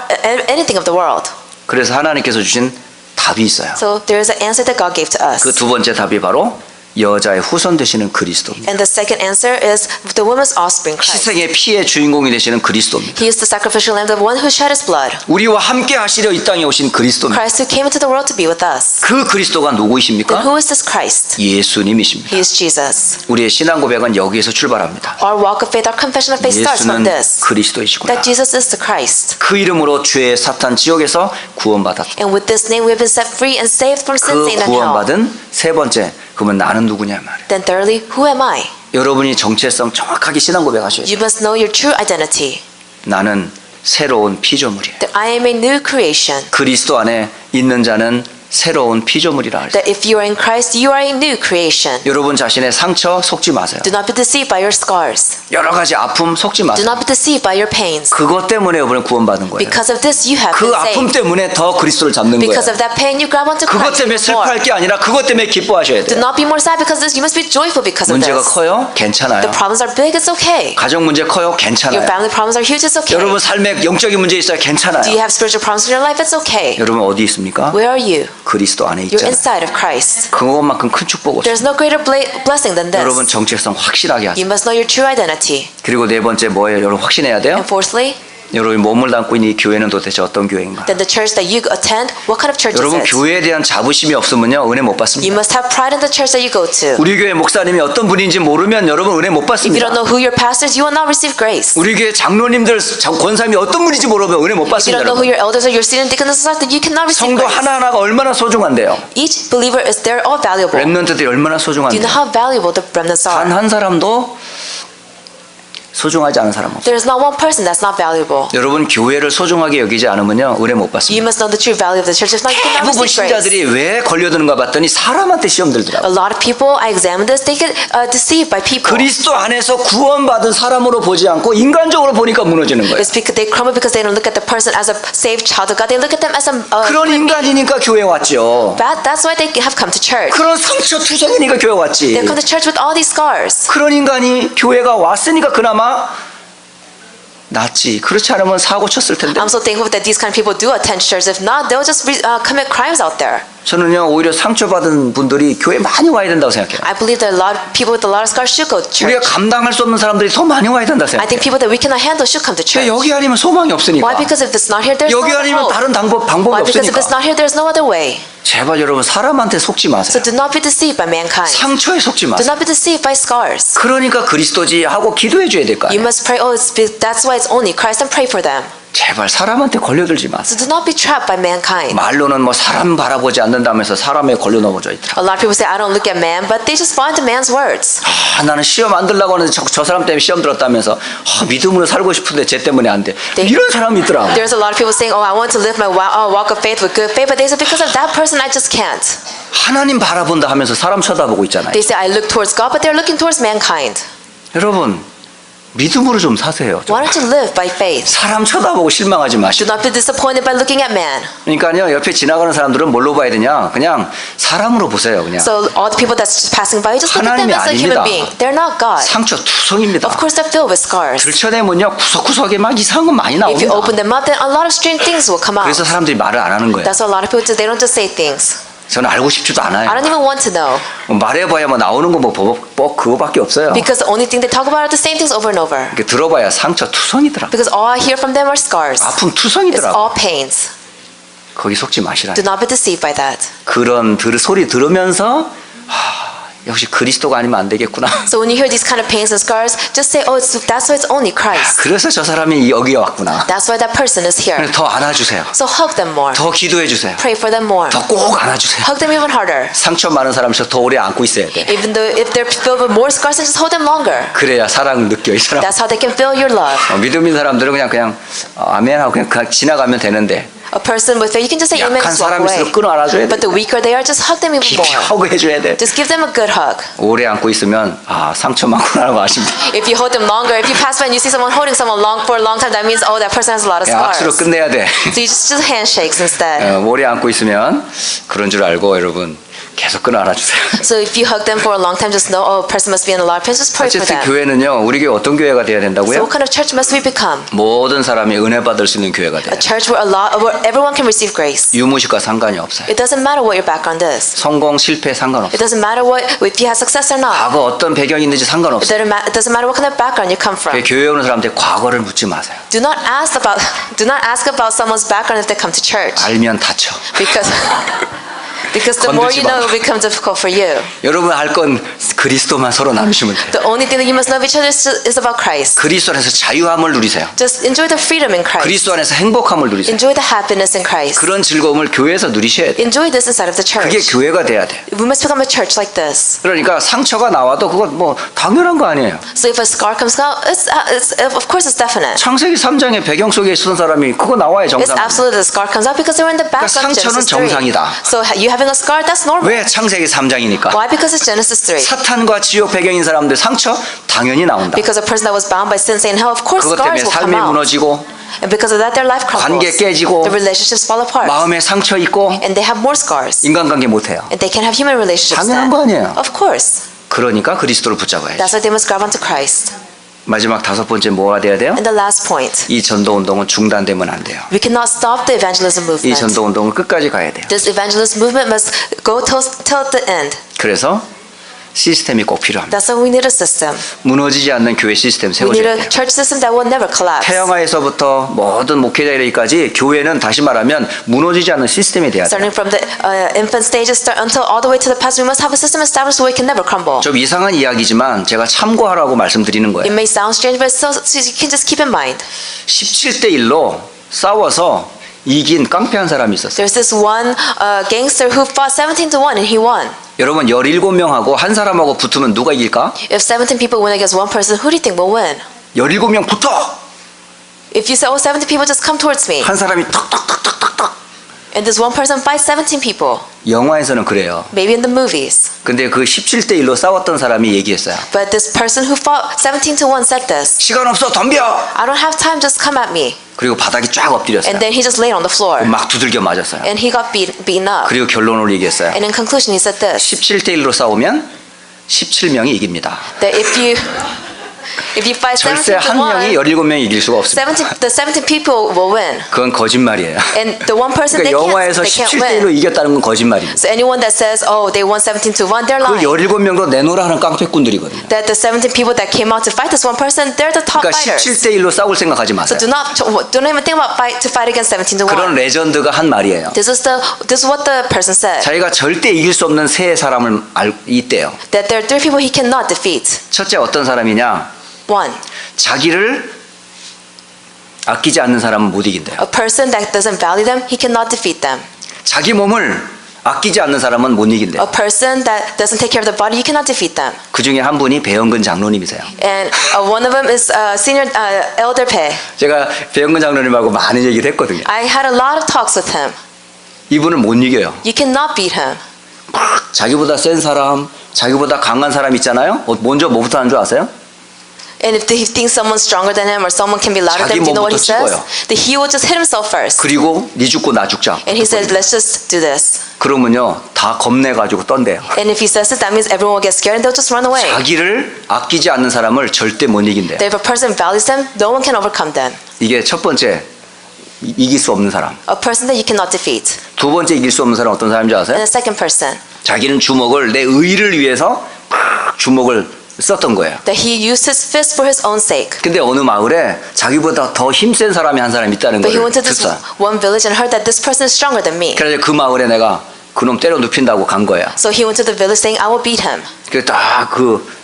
anything of the world. 그래서 하나님께서 주신 답이 있어요. So there is an answer that God gave to us. 그 두 번째 답이 바로 여자의 후손 되시는 그리스도입니다. And the second answer is the woman's offspring, Christ. 희생의 피의 주인공이 되시는 그리스도입니다. He is the sacrificial lamb, the one who shed his blood. 우리와 함께 하시려 이 땅에 오신 그리스도입니다. Christ who came into the world to be with us. 그 그리스도가 Then 누구이십니까? who is this Christ? 예수님이십니다. He is Jesus. 우리의 신앙 고백은 여기에서 출발합니다. Our walk of faith, our confession of faith starts 예수는 from this. 그리스도이시구나. That Jesus is the Christ. 그 이름으로 죄 사탄 지옥에서 구원받았다. And with this name we have been set free and saved from sin, 그 Satan, and hell. 구원받은 세 번째, 그러면 나는 누구냐 말이에요. Then thirdly, who am I? 여러분이 정체성 정확하게 신앙 고백하셔야 돼요. You must know your true identity. 나는 새로운 피조물이에요. That I am a new creation. 그리스도 안에 있는 자는 새로운 피조물이라 할때 That if you are in Christ, you are a new creation. 여러분 자신의 상처 속지 마세요. Do not be deceived by your scars. 여러 가지 아픔 속지 Do 마세요. not be deceived by your pains. 그것 때문에 여러분 구원받은 거예요. Because of this, you have 그 been 아픔 saved. 때문에 더 그리스도를 잡는 거예요. Because of that pain, you grab onto 그것 Christ 때문에 more. 슬퍼할 게 아니라 그것 때문에 기뻐하셔야 Do 돼요. not be more sad because of this. You must be joyful because of 문제가 this. 커요? 괜찮아요. The problems are big, it's okay. 가정 문제 커요? Your 괜찮아요. family problems are huge, it's okay. 여러분 삶에 영적인 문제 있어요? 괜찮아요. Do you have spiritual problems in your life? It's okay. 여러분 어디 있습니까? Where are you? 그리스도 안에 You're 있잖아요. inside of Christ. 그것만큼 큰 축복 없어요. There's no greater blessing than 여러분 this. 정체성 확실하게 하세요. You must know your true identity. 그리고 네 번째 뭐예요? 여러분 확신해야 돼요? And fourthly, 여러분이 몸을 담고 있는 이 교회는 도대체 어떤 교회인가? then the church that you attend, what kind of church is 여러분 it? 교회에 대한 자부심이 없으면요 은혜 못 You 받습니다. must have pride in the church that you go to. 우리 교회 목사님이 어떤 분인지 모르면 여러분 은혜 못 If you 받습니다. don't know who your pastor is, you will not receive grace. 우리 교회 장로님들 권사님이 어떤 분인지 모르면 은혜 못 If you 받습니다. don't know who 여러분. your elders or your senior deaconesses are, then you cannot receive 성도 grace. 하나하나가 얼마나 소중한데요. Each believer is they're all valuable. 렘넌트들이 얼마나 Do you 소중한데요. know how valuable the remnants are? 단 한 사람도 소중하지 않은 사람 없어요. There is not one person that's not valuable. 여러분 교회를 소중하게 여기지 않으면요 은혜 못 You 받습니다. must know the true value of the church. If not, you cannot 대부분 receive grace. 신자들이 왜 걸려드는가 봤더니 사람한테 시험 들더라고요. A lot of people, I examine this, they get deceived by people. 그리스도 안에서 구원받은 사람으로 보지 않고 인간적으로 보니까 무너지는 거예요. It's because they crumble because they don't look at the person as a saved child of God. They look at them as a 그런 인간이니까 교회 왔죠. bad. That's why they have come to church. 그런 상처 투성이니까 교회 왔지. They come to church with all these scars. 그런 인간이 교회가 왔으니까 그나마 낫지. 그렇지 않으면 사고 쳤을 텐데. I'm so thankful that these kind of people do attend church. If not, they'll just commit crimes out there. 저는요 오히려 상처받은 분들이 교회 많이 와야 된다고 생각해요. I believe that a lot of people with a lot of scars should go to church. 우리가 감당할 수 없는 사람들이 더 많이 와야 된다고 I 생각해요. think people that we cannot handle should come to church. 여기 아니면 소망이 Why? 없으니까. Because if it's not here, there's no 여기 other 아니면 hope. 다른 방법이 Why? Because if it's 없으니까. not here, there's no other way. 제발 여러분 사람한테 속지 So 마세요. do not be deceived by mankind. 상처에 속지 Do 마세요. not be deceived by scars. 그러니까 그리스도지 하고 기도해 줘야 될 거 You 아니에요. must pray. Oh, that's why it's only Christ, and pray for them. 제발 사람한테 걸려들지 마세요. So do not be trapped by mankind. 말로는 뭐 사람 바라보지 않는다면서 사람에 걸려 넘어져 있더라. A lot of people say, I don't look at man, but they just fall into man's words. 아, 나는 시험 안 들라고 하는데 저 사람 때문에 시험 들었다면서 믿음으로 살고 싶은데 쟤 때문에 안 돼. 이런 사람이 있더라. There's a lot of people saying, oh, I want to live my walk of faith with good faith, but they say, because of that person, I just can't. 하나님 바라본다 하면서 사람 쳐다보고 있잖아요. They say, I look towards God, but they're looking towards mankind. 여러분 믿음으로 좀 사세요. 좀. Why don't you live by faith? 사람 쳐다보고 실망하지 Do 마시고. not be disappointed by looking at man. 그러니까요 옆에 지나가는 사람들은 뭘로 봐야 되냐? 그냥 사람으로 보세요. 그냥 So all the people that's just passing by, just look at them 하나님이 as a human 아닙니다. being. They're not God. 상처 투성입니다. Of course, they're filled with scars. 들춰내면요 구석구석에 막 이상한 건 많이 If you 나옵니다. open them up, then a lot of strange things will come out. 그래서 사람들이 말을 안 하는 거예요. That's what a lot of people do. They don't just say things. 저는 알고 싶지도 않아요. I don't even want to know. 말해봐야 뭐 나오는 거 뭐 그거밖에 없어요. Because the only thing they talk about are the same things over and over. 이렇게 들어봐야 상처 투성이더라. Because all I hear from them are scars. 아픔 It's 투성이더라. all pains. 거기 속지 마시라. Do not be deceived by that. 그런 소리 들으면서 역시 그리스도가 아니면 안 되겠구나. So when you hear these kind of pains and scars, just say, oh, that's why it's only Christ. 그래서 저 사람이 여기에 왔구나. That's why that person is here. 더 안아주세요. So hug them more. 더 기도해 주세요. Pray for them more. 더 꼭 안아주세요. Hug them even harder. 상처 많은 사람일수록 더 오래 안고 있어야 돼. Even though if they're filled with more scars, then just hold them longer. 그래야 사랑을 느껴 이 사람. That's how they can feel your love. 믿음 있는 사람들은 그냥 아멘하고 그냥 지나가면 되는데 A person with faith, you can just say amen 약한 and walk away. 사람일수록 끊어 안아줘야 돼. But the weaker they are, just hug them even 깊이 more. 허그해줘야 돼. Just give them a good hug. 오래 안고 있으면 상처 많구나라고 아십니다. If you hold them longer, if you pass by and you see someone holding someone for a long time, that means, oh, that person has a lot of 악수로 scars. 끝내야 돼. So you just handshakes instead. 오래 안고 있으면 그런 줄 알고 여러분 계속 끊어 안아주세요. So if you hug them for a long time, just know, oh, a person must be in a lot of pain. Just pray for 어쨌든 them. 교회는요, 우리 교회 어떤 교회가 돼야 So 된다고요? what kind of church must we become? 모든 사람이 은혜 받을 수 있는 교회가 돼요. A church where everyone can receive grace. 유무식과 상관이 없어요. It doesn't matter what your background is. 성공 실패 상관없어요. It doesn't matter if you have success or not. 과거 어떤 배경이 있는지 상관없어요. It doesn't matter what kind of background you come from. 교회 오는 사람한테 과거를 묻지 마세요. Do not ask about someone's background if they come to church. 알면 다쳐. Because the more you know, it will become difficult for you. 여러분 할 건 그리스도만 서로 나누시면 돼요. The only thing that you must know of each other is about Christ. 그리스도 안에서 자유함을 누리세요. Just enjoy the freedom in Christ. 그리스도 안에서 행복함을 누리세요. Enjoy the happiness in Christ. 그런 즐거움을 교회에서 누리셔야 돼요. Enjoy this inside of the 그게 church. 교회가 돼야 돼. We must become a church like this. 그러니까 상처가 나와도 그건 뭐 당연한 거 아니에요. So if a scar comes out, of course it's definite. 창세기 3장의 배경 속에 있었던 사람이 그거 나와야 It's 정상. absolute the scar comes out because they were in the background of 상처는 Genesis 3. 정상이다. So you having a scar, that's normal. 왜 창세기 3장이니까? Why? Because it's Genesis 3. 사탄과 지옥 배경인 사람들 상처 당연히 나온다. Because a person that was bound by sin, saying hell, of course 그것 scars 때문에 will come 삶이 out. 무너지고 And because of that, their life crumbles. 관계 깨지고 The relationships fall apart. 마음에 상처 있고 And they have more scars. 인간관계 못해요. And they can't have human relationships 당연한 then. 거 아니에요. Of course. 그러니까 그리스도를 붙잡아야지. That's why they must grab onto Christ. 마지막 5번째 뭐가 돼야 돼요? And the last point. 이 전도 운동은 중단되면 안 돼요. We cannot stop the evangelism 이 movement. 전도 운동은 끝까지 가야 돼요. This evangelism movement must go till the end. 그래서 시스템이 꼭 필요합니다. That's why we need a system. 무너지지 않는 교회 시스템 We need 세워줘야 a 돼요. church system that will never collapse. 태영아에서부터 모든 목회자 이르기까지 교회는 다시 말하면 무너지지 않는 시스템이 돼야 돼요. Starting from the infant stages until all the way to the past, we must have a system established so it can never crumble. 좀 이상한 이야기지만 제가 참고하라고 말씀드리는 It 거예요. may sound strange, but so you can just keep in mind. 17대 1로 싸워서 이긴 깡패한 사람이 있었어요. There's this one gangster who fought 17-1 and he won. 여러분 17명하고 한 사람하고 붙으면 누가 이길까? If 17 people win against one person, who do you think will win? 17명 붙어! If you say, oh, 17 people just come towards me, 한 사람이 턱턱턱턱턱턱. and this one person fights 17 people, 영화에서는 그래요. maybe in the movies. 근데 그 17대 1로 싸웠던 사람이 얘기했어요. But this person who fought 17-1 said this, 시간 없어 덤벼! I don't have time, just come at me. 그리고 바닥에 쫙 엎드렸어요. And then he just laid on the floor. 막 두들겨 맞았어요. And he got beaten up. 그리고 결론을 얘기했어요. And in conclusion, he said this, 17대 1로 싸우면 17명이 이깁니다. that if you fight 절대 한 명이 17-1, 17명이 이길 수가 없습니다. the 17 people will win. 그건 거짓말이에요. And the one person 그러니까 영화에서 they can't 17대 1로 win. 이겼다는 건 거짓말입니다. So anyone that says, oh, they won 17-1, they're 그 lying. 17명도 내놓으라 하는 깡패꾼들이거든요. That the 17 people that came out to fight this one person, they're the top 그러니까 fighters. 17대 1로 싸울 생각하지 So 마세요. don't even think about to fight against 17-1. 그런 레전드가 한 말이에요. This is what the person said. 자기가 절대 이길 수 없는 세 사람을 있대요. That there are 3 people he cannot defeat. 첫째 어떤 사람이냐? 1, 자기를 아끼지 않는 사람은 못 이긴대요. a person that doesn't value them, he cannot defeat them. 자기 몸을 아끼지 않는 사람은 못 이긴대요. A person that doesn't take care of the body, you cannot defeat them. 그 중에 한 분이 배영근 장로님이세요. And one of them is senior elder Pei. 제가 배영근 장로님하고 많은 얘기를 했거든요. I had a lot of talks with him. 이분을 못 이겨요. You cannot beat him. 자기보다 센 사람, 자기보다 강한 사람 있잖아요. 먼저 뭐부터 하는 줄 아세요? And if he thinks someone's stronger than him or someone can be louder 자기 than him, do you know what he 몸부터 says? 찍어요. That he will just hit himself first. 그리고 네 죽고 나 죽자. And he says, let's just do this. 그러면요 다 겁내가지고 떤대요. And if he says it, that means everyone will get scared and they'll just run away. 자기를 아끼지 않는 사람을 절대 못 이긴대요. That if a person values them, no one can overcome them. 이게 첫 번째 이길 수 없는 사람. A person that you cannot defeat. 두 번째 이길 수 없는 사람 어떤 사람인지 아세요? And the second person, 자기는 주먹을 내 의를 위해서 주먹을 썼던 거예요. that he used his fist for his own sake. 근데 어느 마을에 자기보다 더 힘센 사람이 한 사람 있다는 But he 걸 went to this 듣자. one village and heard that this person is stronger than me. 그래서 그 마을에 내가 그놈 때려 눕힌다고 간 거야. So he went to the village saying, I will beat him. 그래서 딱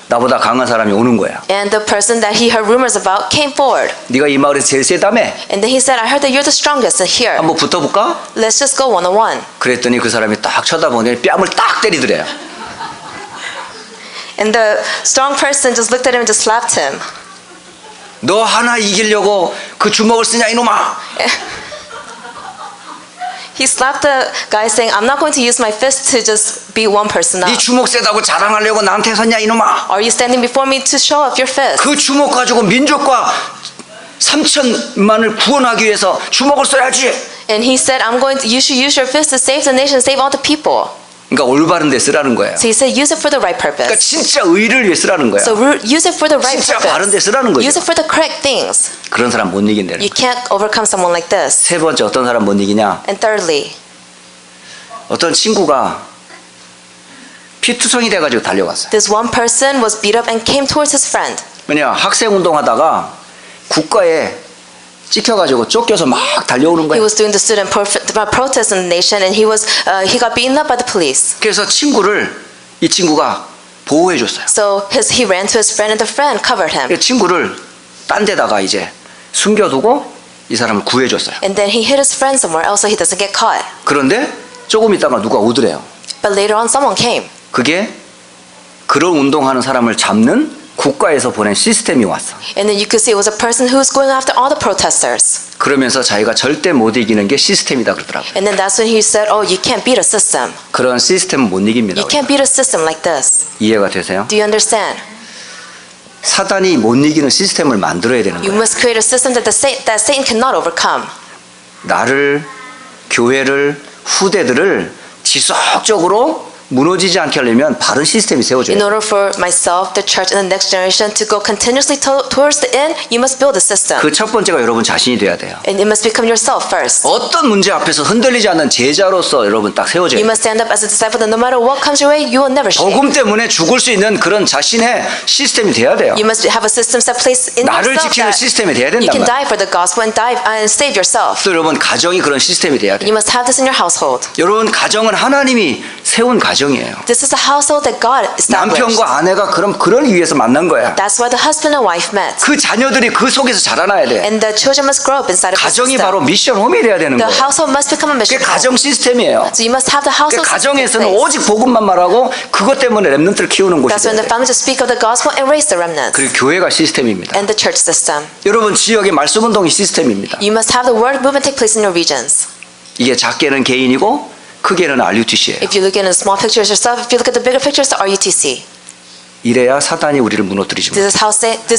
나보다 강한 사람이 오는 거야. And the person that he heard rumors about came forward. 네가 이 마을에서 제일 세다며? And then he said, I heard that you're the strongest here. 한번 붙어볼까? Let's just go one-on-one. 그랬더니 그 사람이 딱 쳐다보니 뺨을 딱 때리더래요. And the strong person just looked at him and just slapped him. 너 하나 이기려고 그 주먹을 쓰냐 이놈아. He slapped the guy saying, I'm not going to use my fist to just beat one person up. 네 주먹 세다고 자랑하려고 나한테 섰냐 이놈아. Are you standing before me to show off your fist? 그 주먹 가지고 민족과 3천만을 구원하기 위해서 주먹을 써야지. And he said, you should use your fist to save the nation, save all the people. 그러니까 올바른 데 쓰라는 거예요. So he said, use it for the right 그러니까 purpose. 진짜 의를 위해 쓰라는 거야. So use it for the right 진짜 바른 데 purpose. 쓰라는 거죠. Use it for the correct things. 그런 사람 못 이긴다는 You 거야. can't overcome someone like this. 세 번째 어떤 사람 못 이기냐? And thirdly, 어떤 친구가 피투성이 돼가지고 달려갔어요. this one person was beat up and came towards his friend. 왜냐 학생 운동하다가 국가에 찍혀가지고 쫓겨서 막 달려오는 He 거예요. was doing the student protest in the nation, and he got beaten up by the police. 그래서 이 친구가 보호해줬어요. So he ran to his friend, and the friend covered him. 그 친구를 딴 데다가 이제 숨겨두고 이 사람을 구해줬어요. And then he hid his friend somewhere else so he doesn't get caught. 그런데 조금 있다가 누가 오더래요. But later on, someone came. 그게 그런 운동하는 사람을 잡는 국가에서 보낸 시스템이 왔어. And then you could see it was a person who was going after all the protesters. 그러면서 자기가 절대 못 이기는 게 시스템이다 그러더라고요. And then that's when he said, oh, you can't beat a system. 그런 시스템은 못 이깁니다. You can't beat a system like this. 이해가 되세요? Do you understand? 사단이 못 이기는 시스템을 만들어야 되는 You 거예요. must create a system that Satan cannot overcome. 나를, 교회를, 후대들을 지속적으로 무너지지 않게 하려면 바른 시스템이 세워져야 In 돼요. order for myself, the church, and the next generation to go continuously towards the end, you must build a system. 그 첫 번째가 여러분 자신이 돼야 돼요. And it must become yourself first. 어떤 문제 앞에서 흔들리지 않는 제자로서 여러분 딱 세워져야 You 돼요. must stand up as a disciple that no matter what comes your way, you will never shake. 복음 때문에 죽을 수 있는 그런 자신의 시스템이 돼야 돼요. You must have a system set place in 나를 yourself 지키는 that 시스템이 돼야 you 된단 can 말이에요. die for the gospel and save yourself. 또 여러분 가정이 그런 시스템이 돼야 돼요. You must have this in your household. 여러분 가정은 하나님이 세운 가정이에요. This is a household that God established. 남편과 아내가 그러기 위해서 만난 거야. That's why the husband and wife met. 그 자녀들이 그 속에서 자라나야 돼. And the children must grow up inside of the 가정이 system. 바로 미션 홈이 돼야 되는 The 거예요. household must become a 그게 mission home. 가정 시스템이에요. So you must have the 그 household system in 가정에서는 place. 오직 복음만 말하고 그것 때문에 렘넌트를 키우는 곳이 That's when 돼요. the family just speak of the gospel and raise the remnants. 그리고 교회가 시스템입니다. And the church system. 여러분 지역의 말씀 운동이 시스템입니다. You must have the word movement take place in your regions. 이게 작게는 개인이고 크게는 RUTC예요. If you look at the small pictures yourself, if you look at the bigger pictures, the RUTC. 이래야 사단이 우리를 무너뜨리지 This 못해요. is how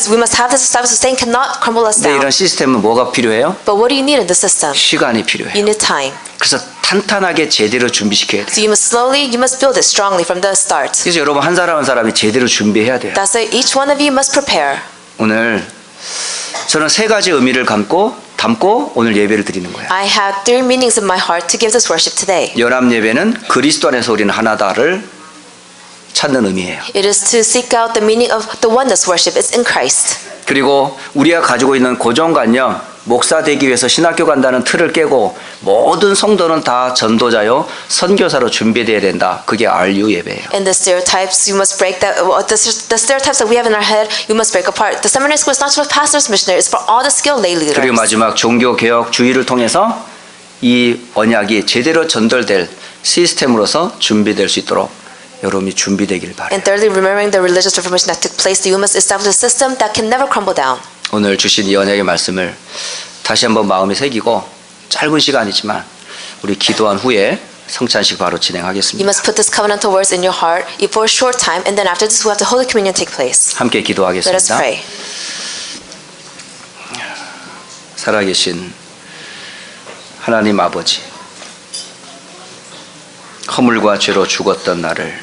we must have this established so Satan cannot crumble us 근데 down. 이런 시스템은 뭐가 필요해요? But what do you need in the system? 시간이 You 필요해요. need time. 그래서 탄탄하게 제대로 준비시켜야 돼요. So you must build it strongly from the start. 그래서 여러분 한 사람 한 사람이 제대로 준비해야 돼요. That's why each one of you must prepare. 오늘 저는 세 가지 의미를 담고 오늘 예배를 드리는 거예요. I have 3 meanings in my heart to give this worship today. 연합 예배는 그리스도 안에서 우리는 하나다를 찾는 의미예요. It is to seek out the meaning of the oneness worship. It's in Christ. 그리고 우리가 가지고 있는 고정관념, 목사 되기 위해서 신학교 간다는 틀을 깨고 모든 성도는 다 전도자요 선교사로 준비되어야 된다. 그게 RU 예배예요. And the stereotypes, you must break that. The stereotypes that we have in our head, you must break apart. The seminary school is not just for pastors, missionaries. It's for all the skilled lay leaders. 그리고 마지막 종교개혁 주의를 통해서 이 언약이 제대로 전달될 시스템으로서 준비될 수 있도록 여러분이 준비되길 바라요. And thirdly, remembering the religious reformation that took place, you must establish a system that can never crumble down. 오늘 주신 이 언약의 말씀을 다시 한번 마음에 새기고 짧은 시간이지만 우리 기도한 후에 성찬식 바로 You 진행하겠습니다. must put this covenantal words in your heart for a short time, and then after this, we have the Holy Communion take place. 함께 Let us 기도하겠습니다. pray. 살아계신 하나님 아버지, 허물과 죄로 죽었던 나를,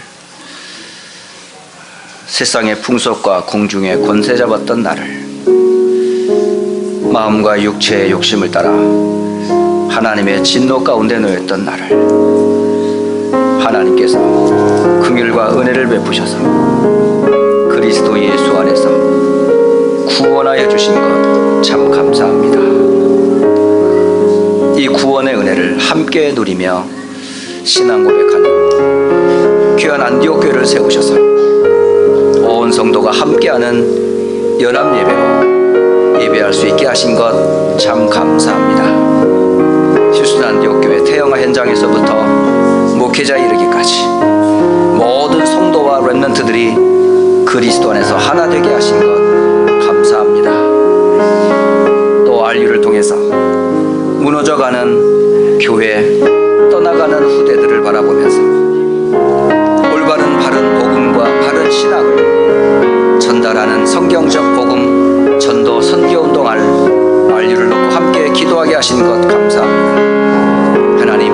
세상의 풍속과 공중의 권세 잡았던 나를, 마음과 육체의 욕심을 따라 하나님의 진노 가운데 놓였던 나를 하나님께서 긍휼과 은혜를 베푸셔서 그리스도 예수 안에서 구원하여 주신 것 참 감사합니다. 이 구원의 은혜를 함께 누리며 신앙 고백하는 귀한 안디옥 교회를 세우셔서 온 성도가 함께하는 연합 예배로 예배할 수 있게 하신 것 참 감사합니다. 휴스턴 안디옥 교회 태영아 현장에서부터 목회자 이르기까지 모든 성도와 렘넌트들이 그리스도 안에서 하나 되게 하신 것 감사합니다. 또 RU를 통해서 무너져가는 교회, 떠나가는 후대들을 바라보면서 올바른 바른 복음과 바른 신학을 전달하는 성경적 복음 전도 선교 운동할 RU를 놓고 함께 기도하게 하신 것 감사합니다. 하나님,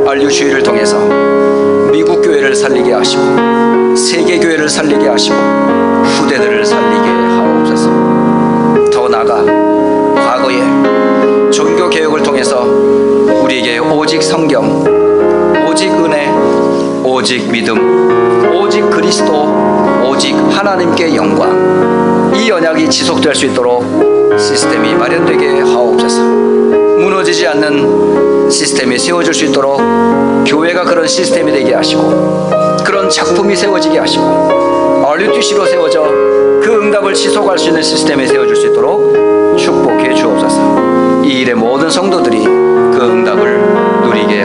RU 주의를 통해서 미국 교회를 살리게 하시고 세계 교회를 살리게 하시고 후대들을 살리게 하옵소서. 더 나아가 과거에 종교 개혁을 통해서 우리에게 오직 성경, 오직 은혜, 오직 믿음, 오직 그리스도, 오직 하나님께 영광, 이 언약이 지속될 수 있도록 시스템이 마련되게 하옵소서. 무너지지 않는 시스템이 세워질 수 있도록 교회가 그런 시스템이 되게 하시고 그런 작품이 세워지게 하시고 RUTC로 세워져 그 응답을 지속할 수 있는 시스템이 세워질 수 있도록 축복해 주옵소서. 이 일의 모든 성도들이 그 응답을 누리게